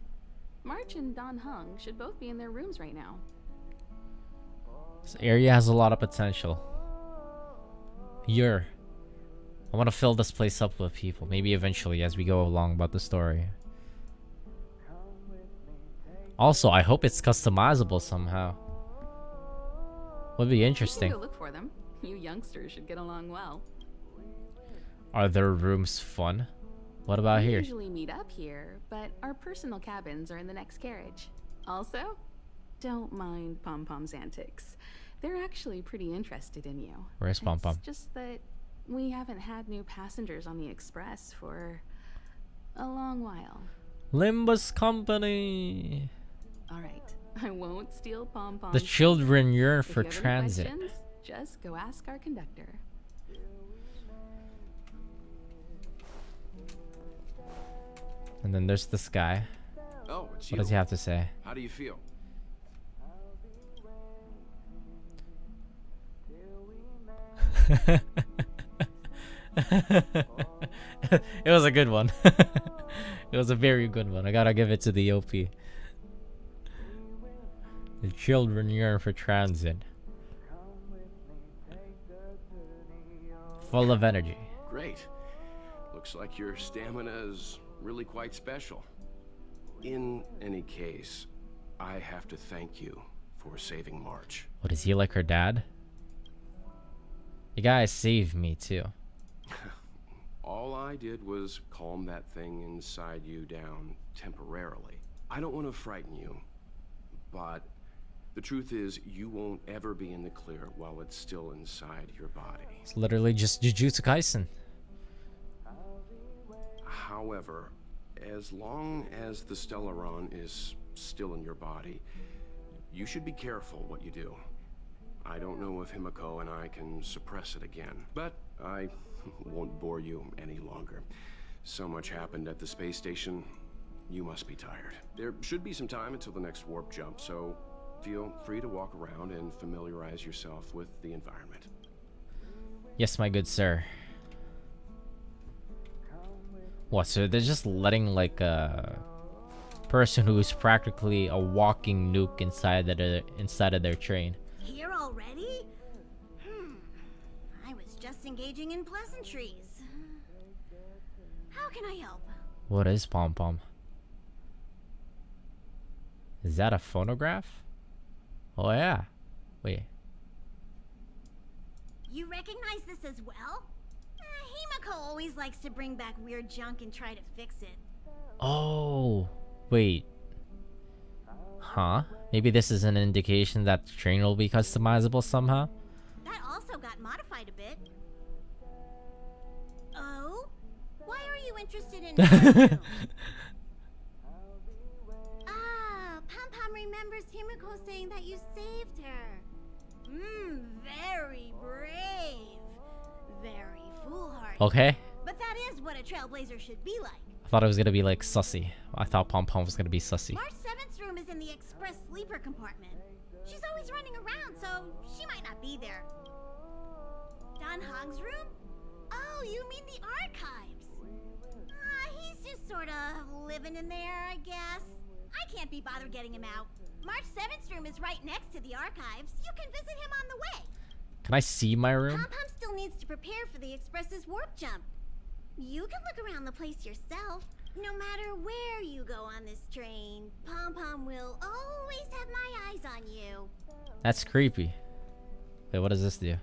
March and Don Hung should both be in their rooms right now. This area has a lot of potential. I want to fill this place up with people. Maybe eventually as we go along about the story. Also, I hope it's customizable somehow. Would be interesting. Go look for them. You youngsters should get along well. Are their rooms fun? What about We here? usually meet up here, but our personal cabins are in the next carriage. Also, don't mind Pom Pom's antics. They're actually pretty interested in you. Where's Pom Pom? It's just that we haven't had new passengers on the express for a long while. Limbus Company. All right, I won't steal Pom Pom. The children yearn If for you have any transit. questions, just go ask our conductor. And then there's this guy. Oh, it's What you. does he have to say? How do you feel? It was a good one. It was a very good one. I gotta give it to the OP. The children yearn for transit. Full of energy. Great. Looks like your stamina is really quite special. In any case, I have to thank you for saving March. What, is he like her dad? You guys saved me too. All I did was calm that thing inside you down temporarily. I don't want to frighten you, but the truth is you won't ever be in the clear while it's still inside your body. It's literally just Jujutsu Kaisen. However, as long as the Stellaron is still in your body, you should be careful what you do. I don't know if Himiko and I can suppress it again, but I won't bore you any longer. So much happened at the space station, you must be tired. There should be some time until the next warp jump, so feel free to walk around and familiarize yourself with the environment. Yes, my good sir. What, so they're just letting like a person who's practically a walking nuke inside of their train? Here already? I was just engaging in pleasantries. How can I help? What is Pom Pom? Is that a phonograph? Oh yeah. Wait. You recognize this as well? Himiko always likes to bring back weird junk and try to fix it. Oh, wait. Huh? Maybe this is an indication that the train will be customizable somehow? That also got modified a bit. Oh? Why are you interested in Pom Pom remembers Himiko saying that you saved her. Very brave. Very foolhardy. Okay. But that is what a trailblazer should be like. I thought it was gonna be like sussy. I thought Pom Pom was gonna be sussy. March 7th's room is in the express sleeper compartment. She's always running around, so she might not be there. Don Hog's room? Oh, you mean the archives. He's just sort of living in there, I guess. I can't be bothered getting him out. March 7th's room is right next to the archives. You can visit him on the way. Can I see my room? Pom Pom still needs to prepare for the express's warp jump. You can look around the place yourself. No matter where you go on this train, Pom Pom will always have my eyes on you. That's creepy. Wait, what does this do?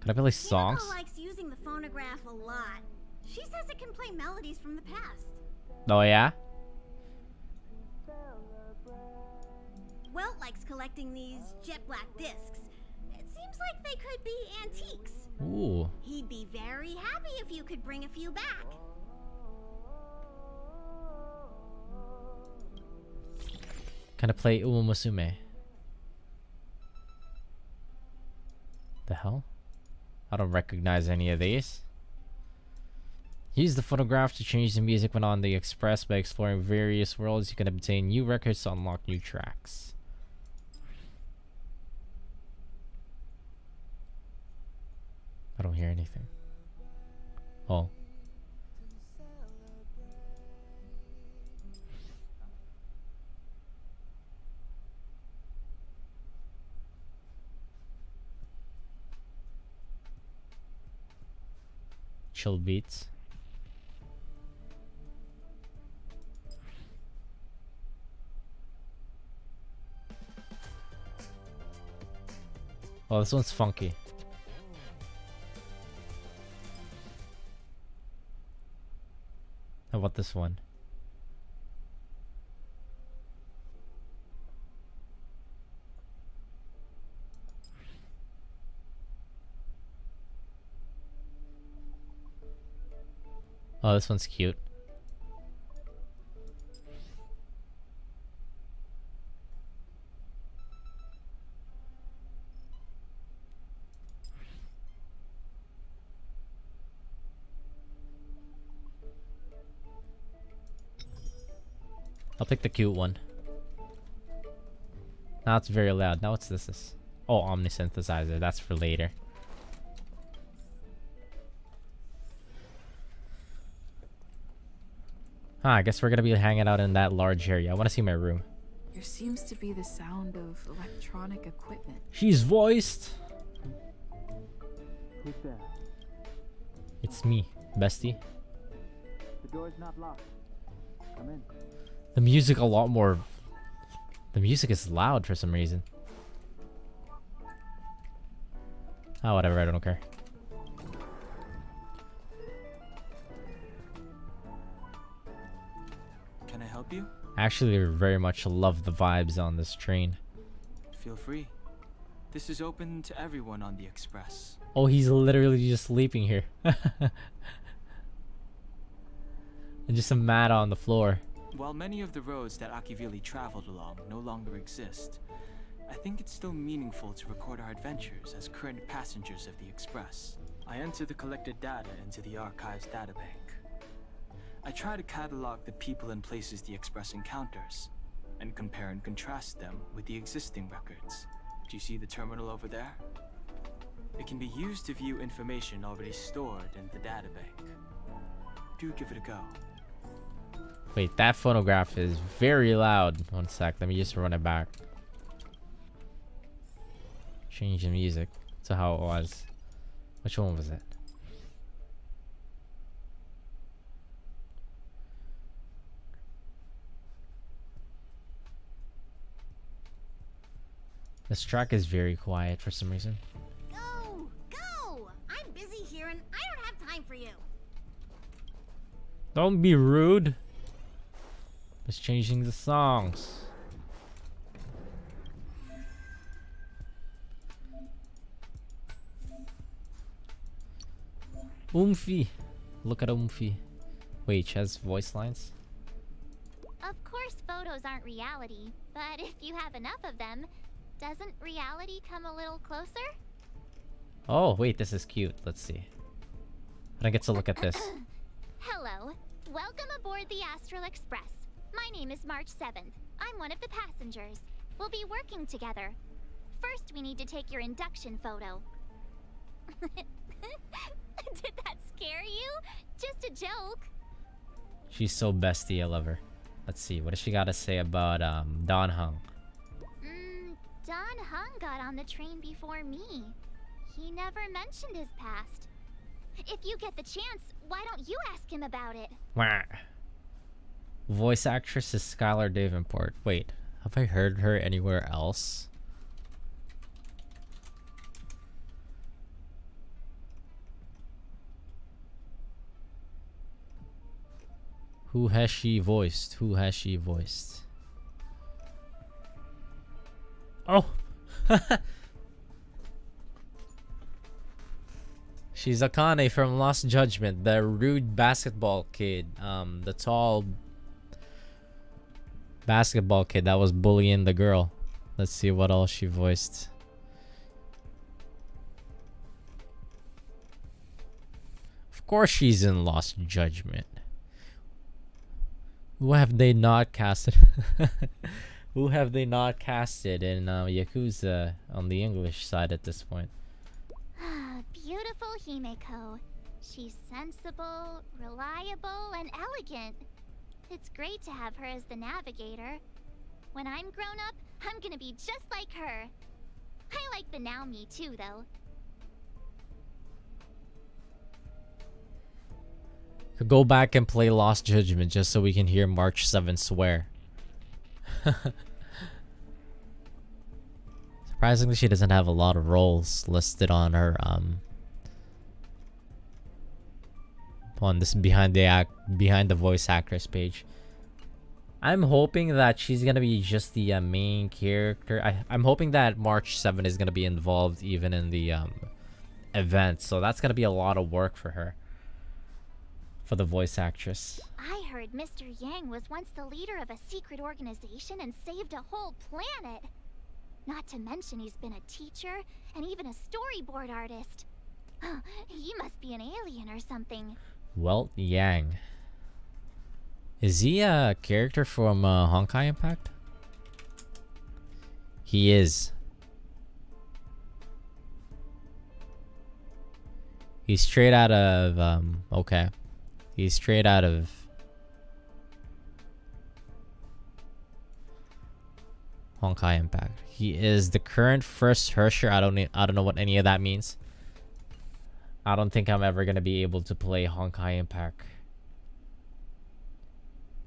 Can I play songs? Himiko likes using the phonograph a lot. She says it can play melodies from the past. Oh yeah? Welt likes collecting these jet black discs. It seems like they could be antiques. Ooh. He'd be very happy if you could bring a few back. Can I play Umusume? The hell? I don't recognize any of these. Use the phonograph to change the music when on the express. By exploring various worlds, you can obtain new records to unlock new tracks. I don't hear anything. Oh. Chill beats. Oh, this one's funky. about this one? Oh, this one's cute. I'll pick the cute one. Now it's very loud. Now what's this? Oh, omnisynthesizer. That's for later. Huh, I guess we're gonna be hanging out in that large area. I want to see my room. There seems to be the sound of electronic equipment. She's voiced. Who's there? It's me, bestie. The door is not locked. Come in. The music a lot more. The music is loud for some reason. Oh, whatever. I don't care. Can I help you? I actually very much love the vibes on this train. Feel free. This is open to everyone on the express. Oh, he's literally just sleeping here. And just a mat on the floor. While many of the roads that Akivili traveled along no longer exist, I think it's still meaningful to record our adventures as current passengers of the express. I enter the collected data into the archive's databank. I try to catalog the people and places the express encounters, and compare and contrast them with the existing records. Do you see the terminal over there? It can be used to view information already stored in the databank. Do give it a go. Wait, that phonograph is very loud. One sec, let me just run it back. Change the music to how it was. Which one was it? This track is very quiet for some reason. Go! Go! I'm busy here and I don't have time for you. Don't be rude. Just changing the songs. Oomphy. Look at Oomphy. Wait, she has voice lines? Of course, photos aren't reality, but if you have enough of them, doesn't reality come a little closer? Oh, wait, this is cute. Let's see. I don't get to look at this. Hello. Welcome aboard the Astral Express. My name is March 7th. I'm one of the passengers. We'll be working together. First, we need to take your induction photo. Did that scare you? Just a joke. She's so bestie, I love her. Let's see, what does she gotta say about Don Hung? Don Hung got on the train before me. He never mentioned his past. If you get the chance, why don't you ask him about it? Wah. Voice actress is Skylar Davenport. Wait, have I heard her anywhere else? Who has she voiced? Who has she voiced? Oh! She's Akane from Lost Judgment, the rude basketball kid. The tall basketball kid that was bullying the girl. Let's see what else she voiced. Of course she's in Lost Judgment. Who have they not casted? Who have they not casted in Yakuza on the English side at this point? Beautiful Himeko. She's sensible, reliable, and elegant. It's great to have her as the navigator. When I'm grown up, I'm gonna be just like her. I like the now me too, though. Could go back and play Lost Judgment just so we can hear March 7 swear. Surprisingly, she doesn't have a lot of roles listed on her on this behind the voice actress page. I'm hoping that she's gonna be just the main character. I'm hoping that March 7 is gonna be involved even in the event, so that's gonna be a lot of work for her, for the voice actress. I heard Mr. Yang was once the leader of a secret organization and saved a whole planet. Not to mention he's been a teacher and even a storyboard artist. He must be an alien or something. Well, Yang. Is he a character from Honkai Impact? He is. He's straight out of okay. He's straight out of Honkai Impact. He is the current first Hersher. I don't know what any of that means. I don't think I'm ever gonna be able to play Honkai Impact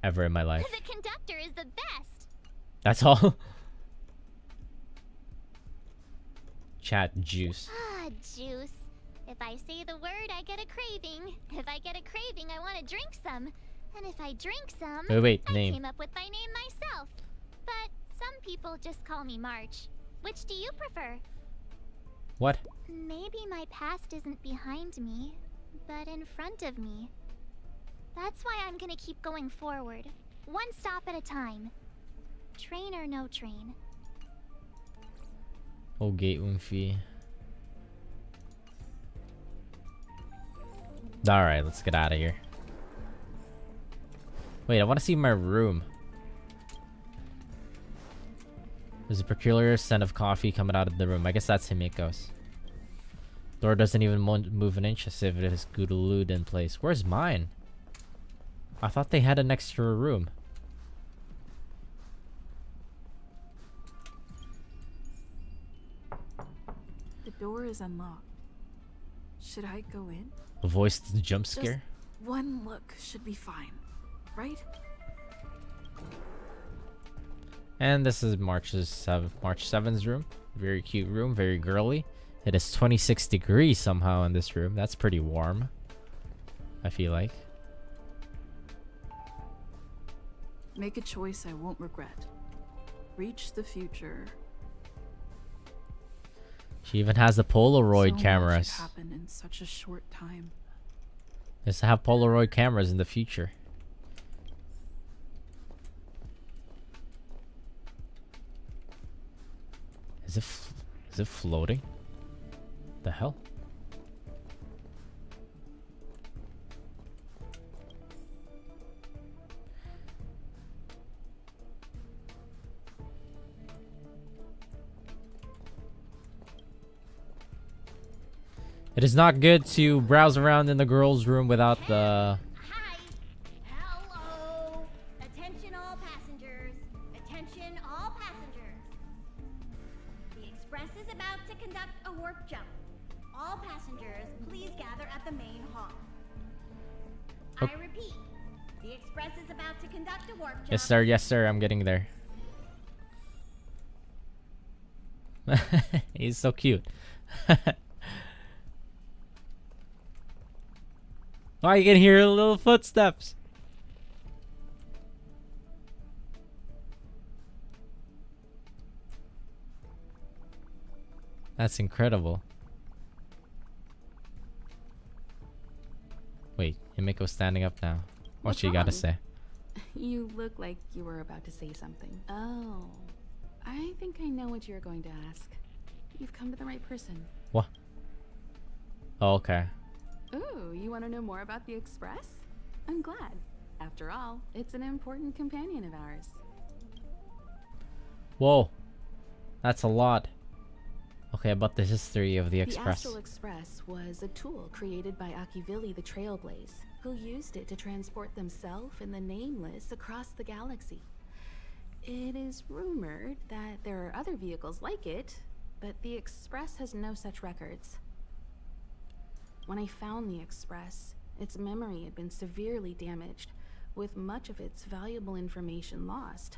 ever in my life. The conductor is the best. That's all. Chat juice. Ah, juice. If I say the word, I get a craving. If I get a craving, I want to drink some. And if I drink some, Wait, I name. came up with my name myself. But some people just call me March. Which do you prefer? What? Maybe my past isn't behind me, but in front of me. That's why I'm gonna keep going forward, one stop at a time. Train or no train. Okay, Umfi. Alright, let's get out of here. Wait, I want to see my room. There's a peculiar scent of coffee coming out of the room. I guess that's Himiko's. Door doesn't even move an inch as if it is glued in place. Where's mine? I thought they had an extra room. The door is unlocked. Should I go in? A voice to the jump scare? Just one look should be fine, right? And this is March 7's room. Very cute room, very girly. It is 26 degrees somehow in this room. That's pretty warm, I feel like. Make a choice I won't regret. Reach the future. She even has the Polaroid So cameras. much happened in such a short time. Let's have Polaroid cameras in the future. Is it floating? The hell? It is not good to browse around in the girls' room without the... Hi. Hello. Attention all passengers. Attention all passengers. The express is about to conduct a warp jump. All passengers, please gather at the main hall. I repeat, the express is about to conduct a warp jump. Yes sir, I'm getting there. He's so cute. Oh, you can hear little footsteps. That's incredible. Wait, Himiko's standing up now. What you gotta say? You look like you were about to say something. Oh, I think I know what you're going to ask. You've come to the right person. What? Oh, okay. Ooh, you want to know more about the Express? I'm glad. After all, it's an important companion of ours. Whoa. That's a lot. Okay, about the history of the The Express. Astral Express was a tool created by Akivili the Trailblaze, who used it to transport themselves and the Nameless across the galaxy. It is rumored that there are other vehicles like it, but the Express has no such records. When I found the Express, its memory had been severely damaged, with much of its valuable information lost.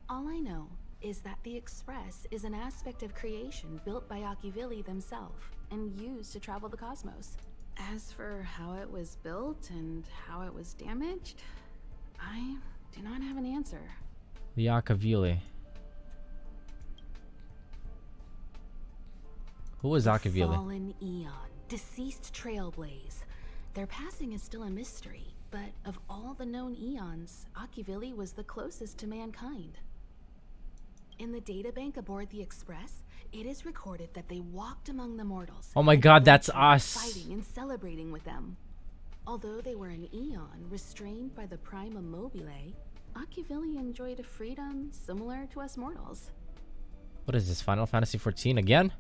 All I know is that the Express is an aspect of creation built by Akivili themselves and used to travel the cosmos. As for how it was built and how it was damaged, I do not have an answer. The Akavili. Who was Akavili? Fallen Eon, deceased Trailblaze. Their passing is still a mystery, but of all the known Eons, Akavili was the closest to mankind. In the databank aboard the Express, it is recorded that they walked among the mortals. Oh my god, that's adventuring, us. Fighting and celebrating with them. Although they were an Eon restrained by the Prima Mobile, Akavili enjoyed a freedom similar to us mortals. What is this, Final Fantasy 14 again?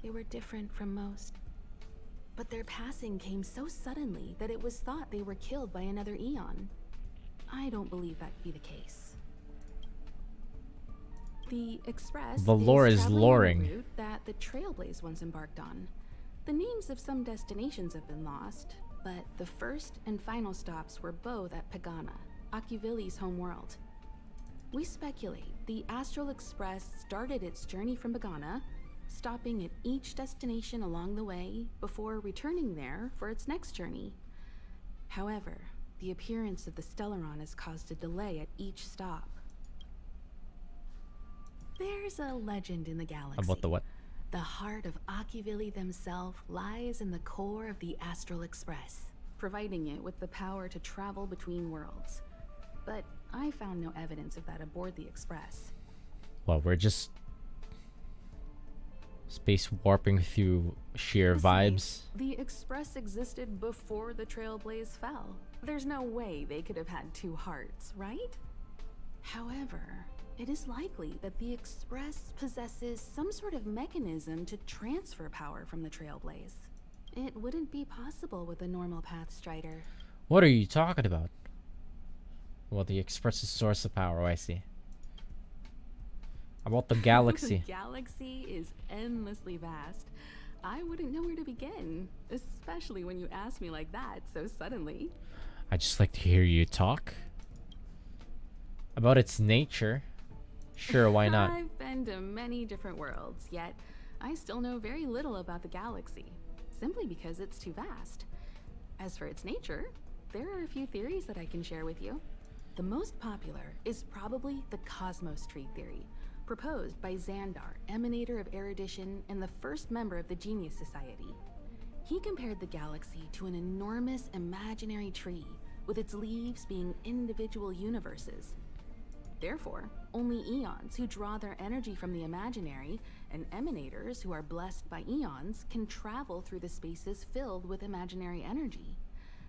They were different from most. But their passing came so suddenly that it was thought they were killed by another Eon. I don't believe that to be the case. The Express The lore is traveling on a loring. route that the Trailblaze once embarked on. The names of some destinations have been lost, but the first and final stops were both at Pagana, Akavili's home world. We speculate the Astral Express started its journey from Pagana, stopping at each destination along the way before returning there for its next journey. However, the appearance of the Stellaron has caused a delay at each stop. There's a legend in the galaxy. About the what? The heart of Akavili themselves lies in the core of the Astral Express, providing it with the power to travel between worlds. But I found no evidence of that aboard the Express. Well, we're just space warping through sheer vibes. The Express existed before the Trailblaze fell. There's no way they could have had two hearts, right? However, it is likely that the Express possesses some sort of mechanism to transfer power from the Trailblaze. It wouldn't be possible with a normal Path Strider. What are you talking about? Well, the Express's source of power, I see. About the galaxy. The galaxy is endlessly vast. I wouldn't know where to begin, especially when you ask me like that so suddenly. I just like to hear you talk. About its nature. Sure, why not? I've been to many different worlds, yet I still know very little about the galaxy, simply because it's too vast. As for its nature, there are a few theories that I can share with you. The most popular is probably the Cosmos Tree theory, proposed by Xandar, emanator of erudition and the first member of the Genius Society. He compared the galaxy to an enormous imaginary tree, with its leaves being individual universes. Therefore, only eons who draw their energy from the imaginary and emanators who are blessed by eons can travel through the spaces filled with imaginary energy.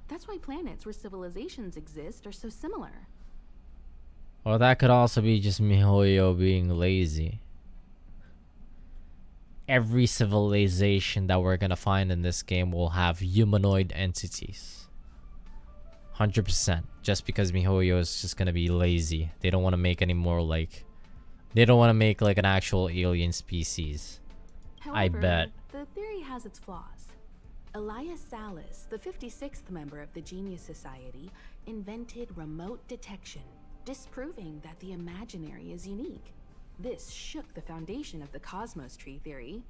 That's why planets where civilizations exist are so similar. Well, that could also be just MiHoYo being lazy. Every civilization that we're gonna find in this game will have humanoid entities. 100%. Just because MiHoYo is just gonna be lazy. They don't want to make any more like... They don't want to make like an actual alien species. However, I bet. The theory has its flaws. Elias Salas, the 56th member of the Genius Society, invented remote detection, disproving that the imaginary is unique. This shook the foundation of the Cosmos Tree theory.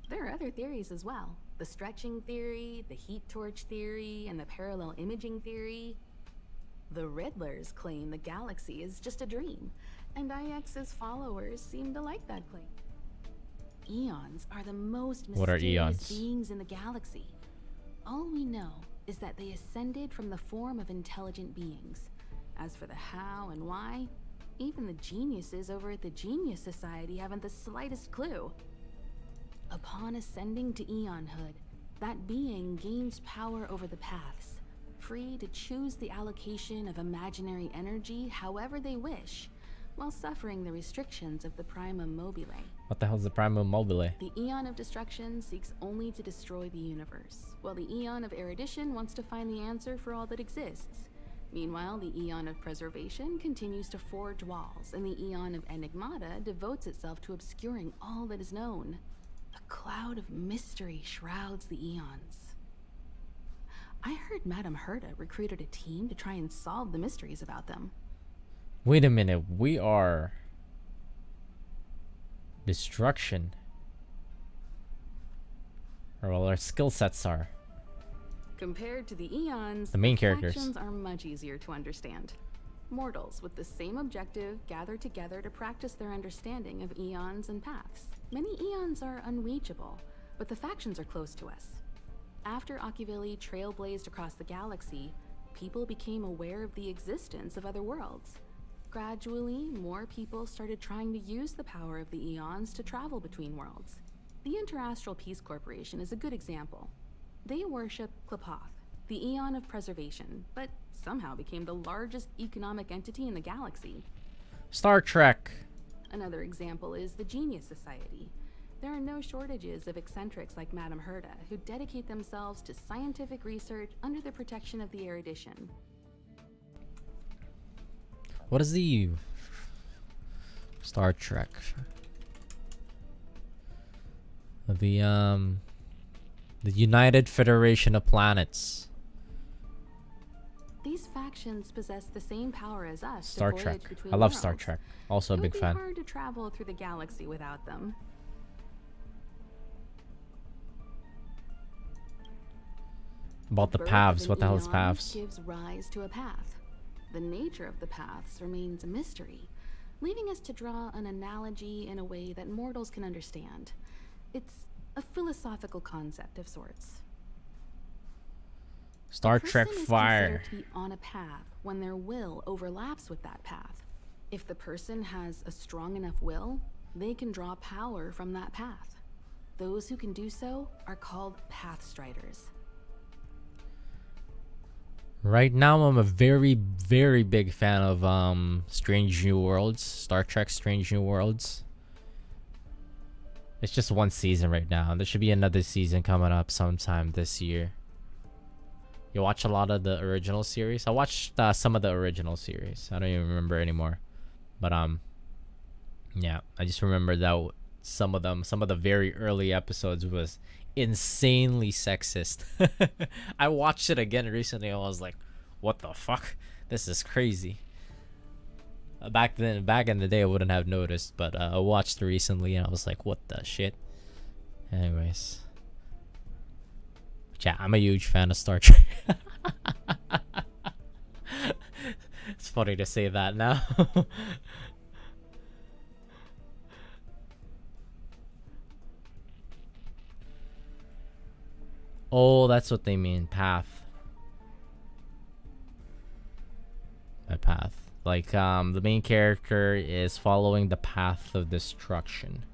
There are other theories as well. The stretching theory, the heat torch theory, and the parallel imaging theory. The Riddlers claim the galaxy is just a dream, and IX's followers seem to like that claim. Eons are the most What are mysterious eons? beings in the galaxy. All we know is that they ascended from the form of intelligent beings. As for the how and why, even the geniuses over at the Genius Society haven't the slightest clue. Upon ascending to Eonhood, that being gains power over the paths, free to choose the allocation of imaginary energy however they wish, while suffering the restrictions of the Prima Mobile. What the hell is the Prima Mobile? The Eon of Destruction seeks only to destroy the universe, while the Eon of Erudition wants to find the answer for all that exists. Meanwhile, the Eon of Preservation continues to forge walls, and the Eon of Enigmata devotes itself to obscuring all that is known. A cloud of mystery shrouds the Eons. I heard Madame Herta recruited a team to try and solve the mysteries about them. Wait a minute, we are Destruction. Or well, our skill sets are. Compared to the Eons, The main characters. factions are much easier to understand. Mortals with the same objective gather together to practice their understanding of eons and paths. Many eons are unreachable, but the factions are close to us. After Akivili trailblazed across the galaxy, people became aware of the existence of other worlds. Gradually, more people started trying to use the power of the eons to travel between worlds. The Interastral Peace Corporation is a good example. They worship Klapoth, the Eon of Preservation, but somehow became the largest economic entity in the galaxy. Star Trek. Another example is the Genius Society. There are no shortages of eccentrics like Madame Herda who dedicate themselves to scientific research under the protection of the erudition. What is the Star Trek? The United Federation of Planets. These factions possess the same power as us. Star to voyage Trek. between I love worlds. Star Trek. Also a It big would fan. be hard to travel through the galaxy without them. About the birth of paths. an What the hell is eon paths? gives rise to a path. The nature of the paths remains a mystery, leaving us to draw an analogy in a way that mortals can understand. It's a philosophical concept of sorts. Star Trek Person is Fire. considered to be on a path when their will overlaps with that path. If the person has a strong enough will, they can draw power from that path. Those who can do so are called Pathstriders. Right now, I'm a very, very big fan of Strange New Worlds. Star Trek Strange New Worlds. It's just one season right now. There should be another season coming up sometime this year. You watch a lot of the original series? I watched some of the original series. I don't even remember anymore. But yeah, I just remember that some of the very early episodes was insanely sexist. I watched it again recently and I was like, what the fuck? This is crazy. Back in the day I wouldn't have noticed, but I watched it recently and I was like, what the shit? Anyways. Yeah, I'm a huge fan of Star Trek. It's funny to say that now. Oh, that's what they mean. Path. A path. Like, the main character is following the path of destruction.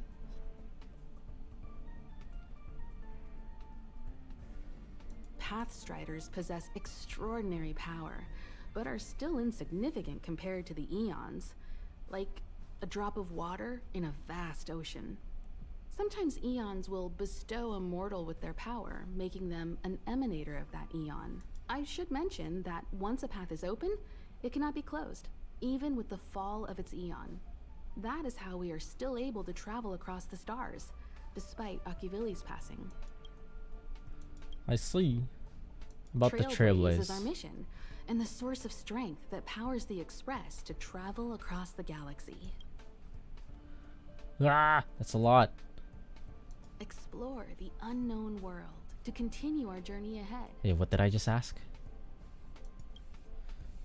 Pathstriders possess extraordinary power, but are still insignificant compared to the eons, like a drop of water in a vast ocean. Sometimes eons will bestow a mortal with their power, making them an emanator of that eon. I should mention that once a path is open, it cannot be closed, even with the fall of its eon. That is how we are still able to travel across the stars, despite Akivili's passing. I see. About the Trailblaze is Trailblaze. our mission, and the source of strength that powers the Express to travel across the galaxy. Ah, that's a lot. Explore the unknown world to continue our journey ahead. Hey, what did I just ask?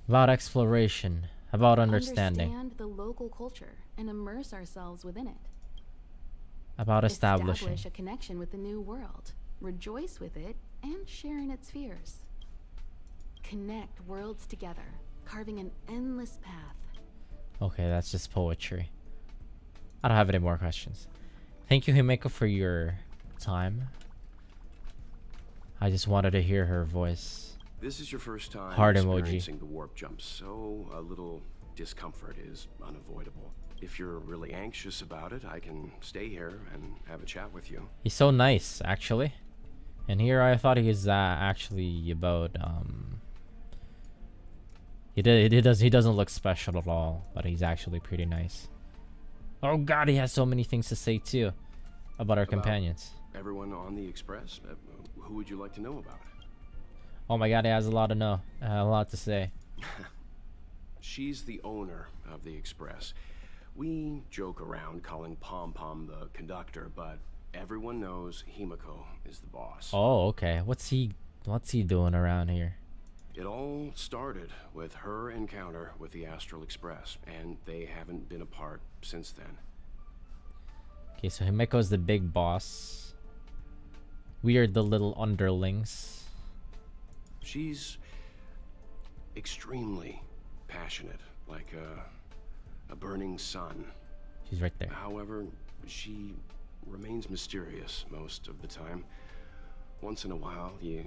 About exploration. About understanding. Understand the local culture and immerse ourselves within it. About establishing. Establish a connection with the new world. Rejoice with it and share in its fears. Connect worlds together, carving an endless path. Okay, that's just poetry. I don't have any more questions. Thank you, Himeko, for your time. I just wanted to hear her voice. This is your first time Heart emoji. experiencing the warp jump, so a little discomfort is unavoidable. If you're really anxious about it, I can stay here and have a chat with you. He's so nice, actually. And here I thought he was actually about he doesn't look special at all, but he's actually pretty nice. Oh god, he has so many things to say too about our companions. Everyone on the Express? Who would you like to know about? Oh my god, he has a lot to say. She's the owner of the Express. We joke around calling Pom Pom the conductor, but everyone knows Himiko is the boss. Oh, okay. What's he doing around here? It all started with her encounter with the Astral Express, and they haven't been apart since then. Okay, so Himiko's the big boss. We are the little underlings. She's extremely passionate, like a burning sun. She's right there. However, she remains mysterious most of the time. Once in a while, you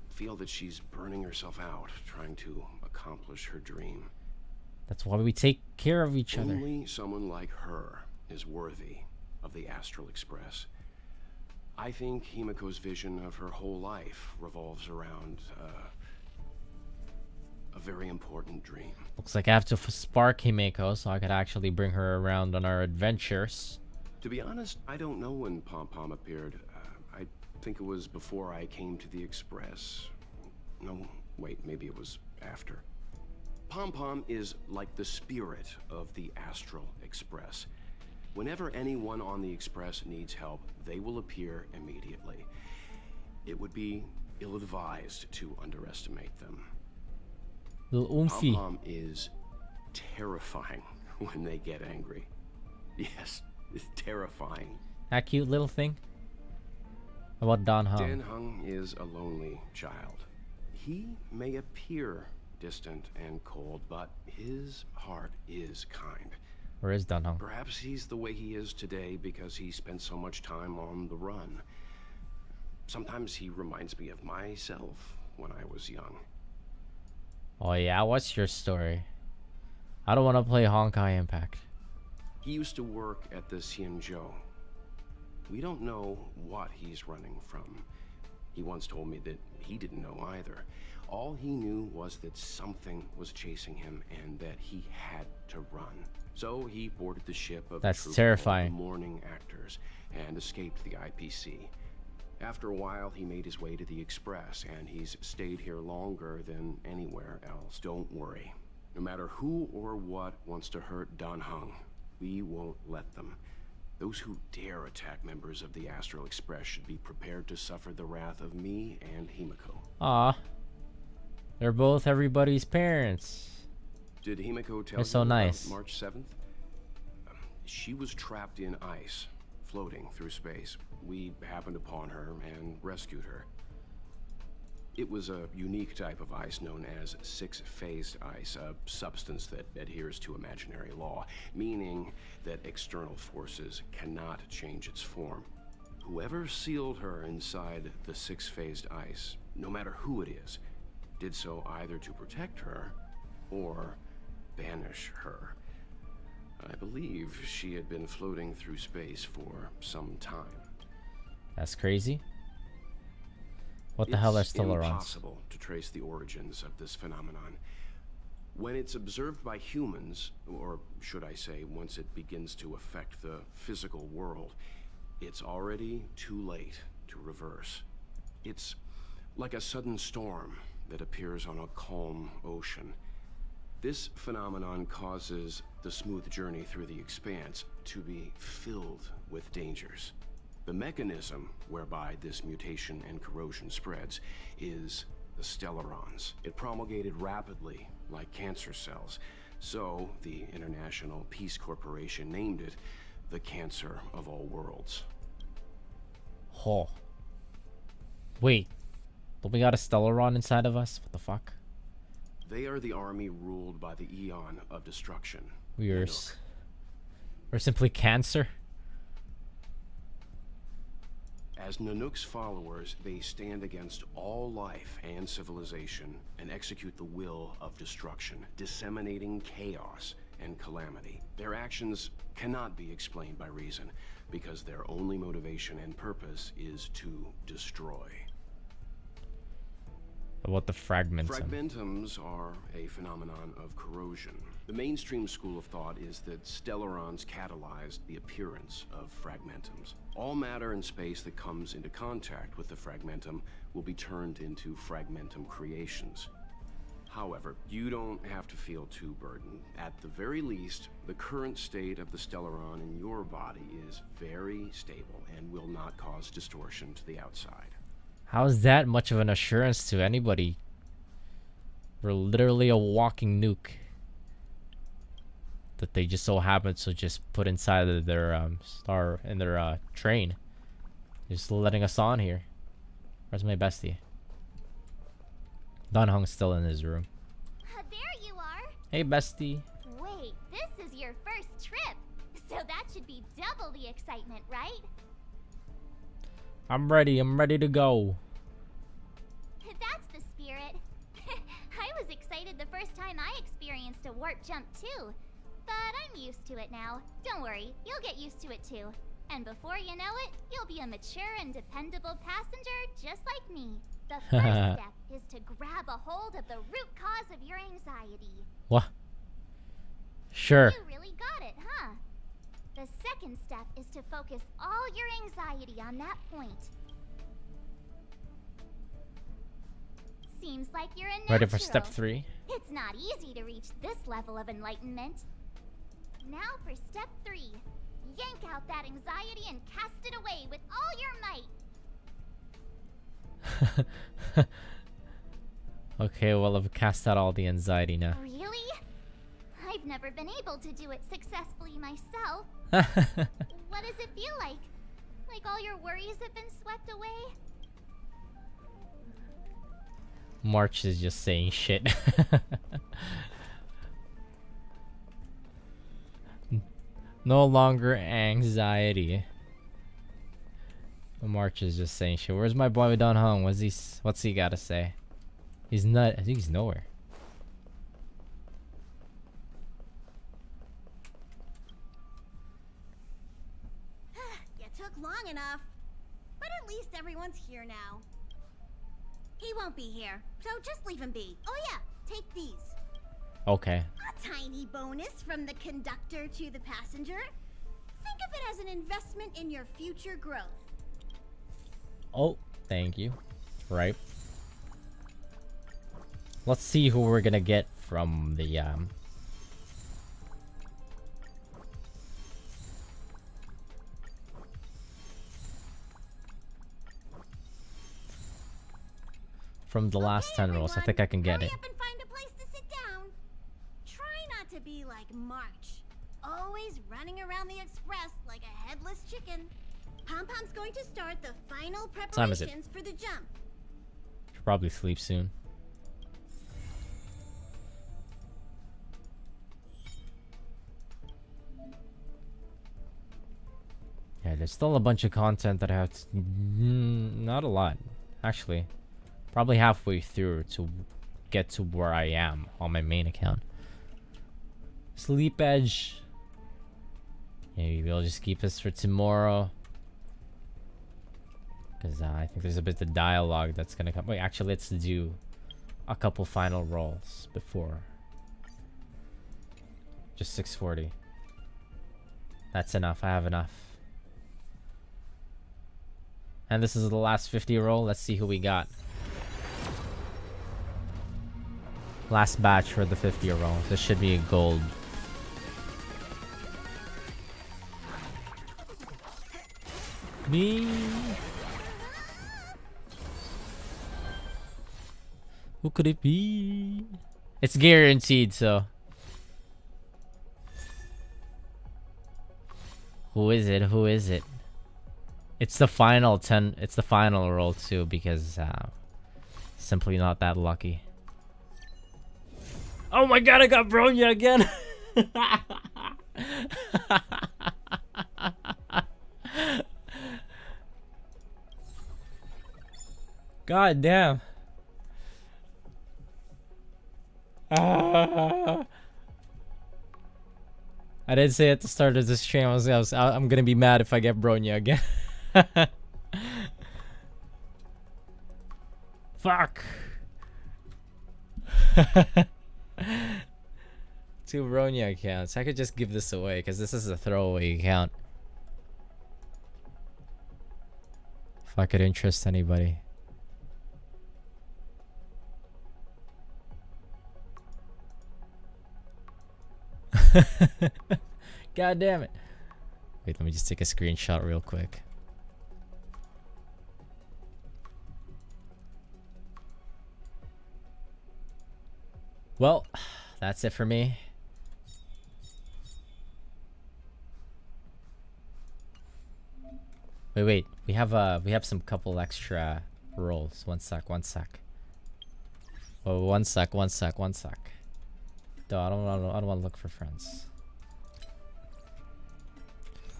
feel that she's burning herself out, trying to accomplish her dream. That's why we take care of each other. Only someone like her is worthy of the Astral Express. I think Himiko's vision of her whole life revolves around a very important dream. Looks like I have to spark Himiko so I could actually bring her around on our adventures. To be honest, I don't know when Pom Pom appeared. I think it was before I came to the Express. No, wait, maybe it was after. Pom Pom is like the spirit of the Astral Express. Whenever anyone on the Express needs help, they will appear immediately. It would be ill-advised to underestimate them. Little oomphy. Pom Pom is terrifying when they get angry. Yes, it's terrifying. That cute little thing. How about Dan Hung? Dan Hung is a lonely child. He may appear distant and cold, but his heart is kind. Where is Dan Hung? Perhaps he's the way he is today because he spent so much time on the run. Sometimes he reminds me of myself when I was young. Oh yeah, what's your story? I don't want to play Honkai Impact. He used to work at the Xianzhou. We don't know what he's running from. He once told me that he didn't know either. All he knew was that something was chasing him and that he had to run. So he boarded the ship of That's a troop terrifying. of morning actors and escaped the IPC. After a while, he made his way to the Express, and he's stayed here longer than anywhere else. Don't worry. No matter who or what wants to hurt Dan Hung, we won't let them. Those who dare attack members of the Astral Express should be prepared to suffer the wrath of me and Himiko. Aw. They're both everybody's parents. Did Himiko tell They're so you about nice. March 7th? She was trapped in ice, floating through space. We happened upon her and rescued her. It was a unique type of ice known as six-phased ice, a substance that adheres to imaginary law, meaning that external forces cannot change its form. Whoever sealed her inside the six-phased ice, no matter who it is, did so either to protect her or banish her. I believe she had been floating through space for some time. That's crazy. What the hell are It's Stellarons? impossible to trace the origins of this phenomenon. When it's observed by humans, or should I say, once it begins to affect the physical world, it's already too late to reverse. It's like a sudden storm that appears on a calm ocean. This phenomenon causes the smooth journey through the expanse to be filled with dangers. The mechanism whereby this mutation and corrosion spreads is the Stellarons. It promulgated rapidly, like cancer cells, so the International Peace Corporation named it the Cancer of All Worlds. Oh. Wait. Don't we got a Stellaron inside of us? What the fuck? They are the army ruled by the Eon of Destruction. We're simply cancer? As Nanook's followers, they stand against all life and civilization and execute the will of destruction, disseminating chaos and calamity. Their actions cannot be explained by reason, because their only motivation and purpose is to destroy. About the fragmentum? Fragmentums are a phenomenon of corrosion. The mainstream school of thought is that Stellarons catalyzed the appearance of fragmentums. All matter in space that comes into contact with the fragmentum will be turned into fragmentum creations. However, you don't have to feel too burdened. At the very least, the current state of the Stellaron in your body is very stable and will not cause distortion to the outside. How is that much of an assurance to anybody? We're literally a walking nuke that they just so happen to just put inside of their star in their train. Just letting us on here. Where's my bestie? Don Hong's still in his room. There you are. Hey, bestie. Wait, this is your first trip. So that should be double the excitement, right? I'm ready to go. That's the spirit. I was excited the first time I experienced a warp jump too. But I'm used to it now. Don't worry, you'll get used to it too. And before you know it, you'll be a mature and dependable passenger just like me. The first step is to grab a hold of the root cause of your anxiety. What? Sure. You really got it, huh? The second step is to focus all your anxiety on that point. Seems like you're a natural. Ready for step 3? It's not easy to reach this level of enlightenment. Now for step 3. Yank out that anxiety and cast it away with all your might. Okay, well, I've cast out all the anxiety now. Really? I've never been able to do it successfully myself. What does it feel like? Like all your worries have been swept away? March is just saying shit. No longer anxiety. March is just saying shit. Where's my boy Don Hong? What's he gotta say? He's not. I think he's nowhere. You took long enough. But at least everyone's here now. He won't be here, so just leave him be. Oh yeah, take these. Okay. A tiny bonus from the conductor to the passenger. Think of it as an investment in your future growth. Oh, thank you. Right. Let's see who we're gonna get from the last 10 rolls. I think I can get it. Hurry up and find a place to sit down. Try not to be like March, always running around the express like a headless chicken. Pom-Pom's going to start the final time is it? preparations for the jump. Should probably sleep soon. Yeah, there's still a bunch of content that I have to... not a lot, actually. Probably halfway through to get to where I am on my main account. Sleep Edge. Maybe we'll just keep this for tomorrow. Because I think there's a bit of dialogue that's gonna come. Wait, actually, let's do a couple final rolls before. Just 640. That's enough. I have enough. And this is the last 50 roll. Let's see who we got. Last batch for the 50 roll. This should be a gold. Me. Who could it be? It's guaranteed, so. Who is it? Who is it? It's the final 10. It's the final roll too, because simply not that lucky. Oh my god, I got Bronya again. God damn. I didn't say at the start of this stream I'm gonna be mad if I get Bronya again. Fuck. 2 Bronya accounts. I could just give this away because this is a throwaway account. If I could interest anybody. God damn it. Wait, let me just take a screenshot real quick. Well, that's it for me. Wait. We have some couple extra rolls. One sec. Oh, one sec. Though I don't want to look for friends.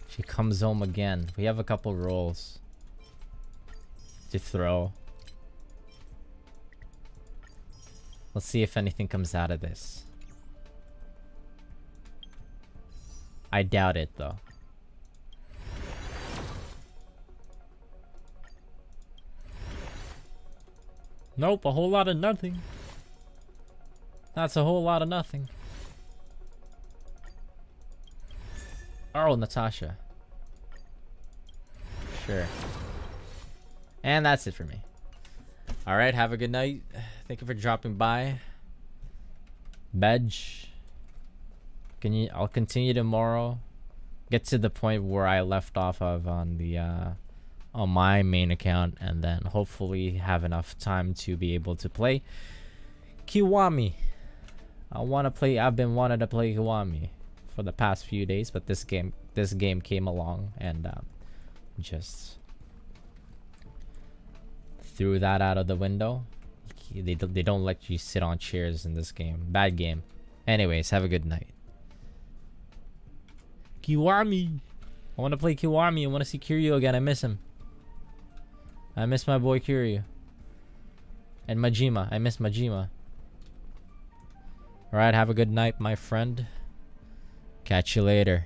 She comes home again. We have a couple rolls to throw. Let's see if anything comes out of this. I doubt it though. Nope, a whole lot of nothing. That's a whole lot of nothing. Oh, Natasha. Sure. And that's it for me. Alright, have a good night. Thank you for dropping by. Bedge. I'll continue tomorrow. Get to the point where I left off of on the on my main account, and then hopefully have enough time to be able to play Kiwami. I've been wanting to play Kiwami for the past few days, but this game came along and just threw that out of the window. They don't let you sit on chairs in this game. Bad game. Anyways, have a good night. Kiwami. I want to play Kiwami. I want to see Kiryu again. I miss him. I miss my boy Kiryu. And Majima. I miss Majima. Alright, have a good night, my friend. Catch you later.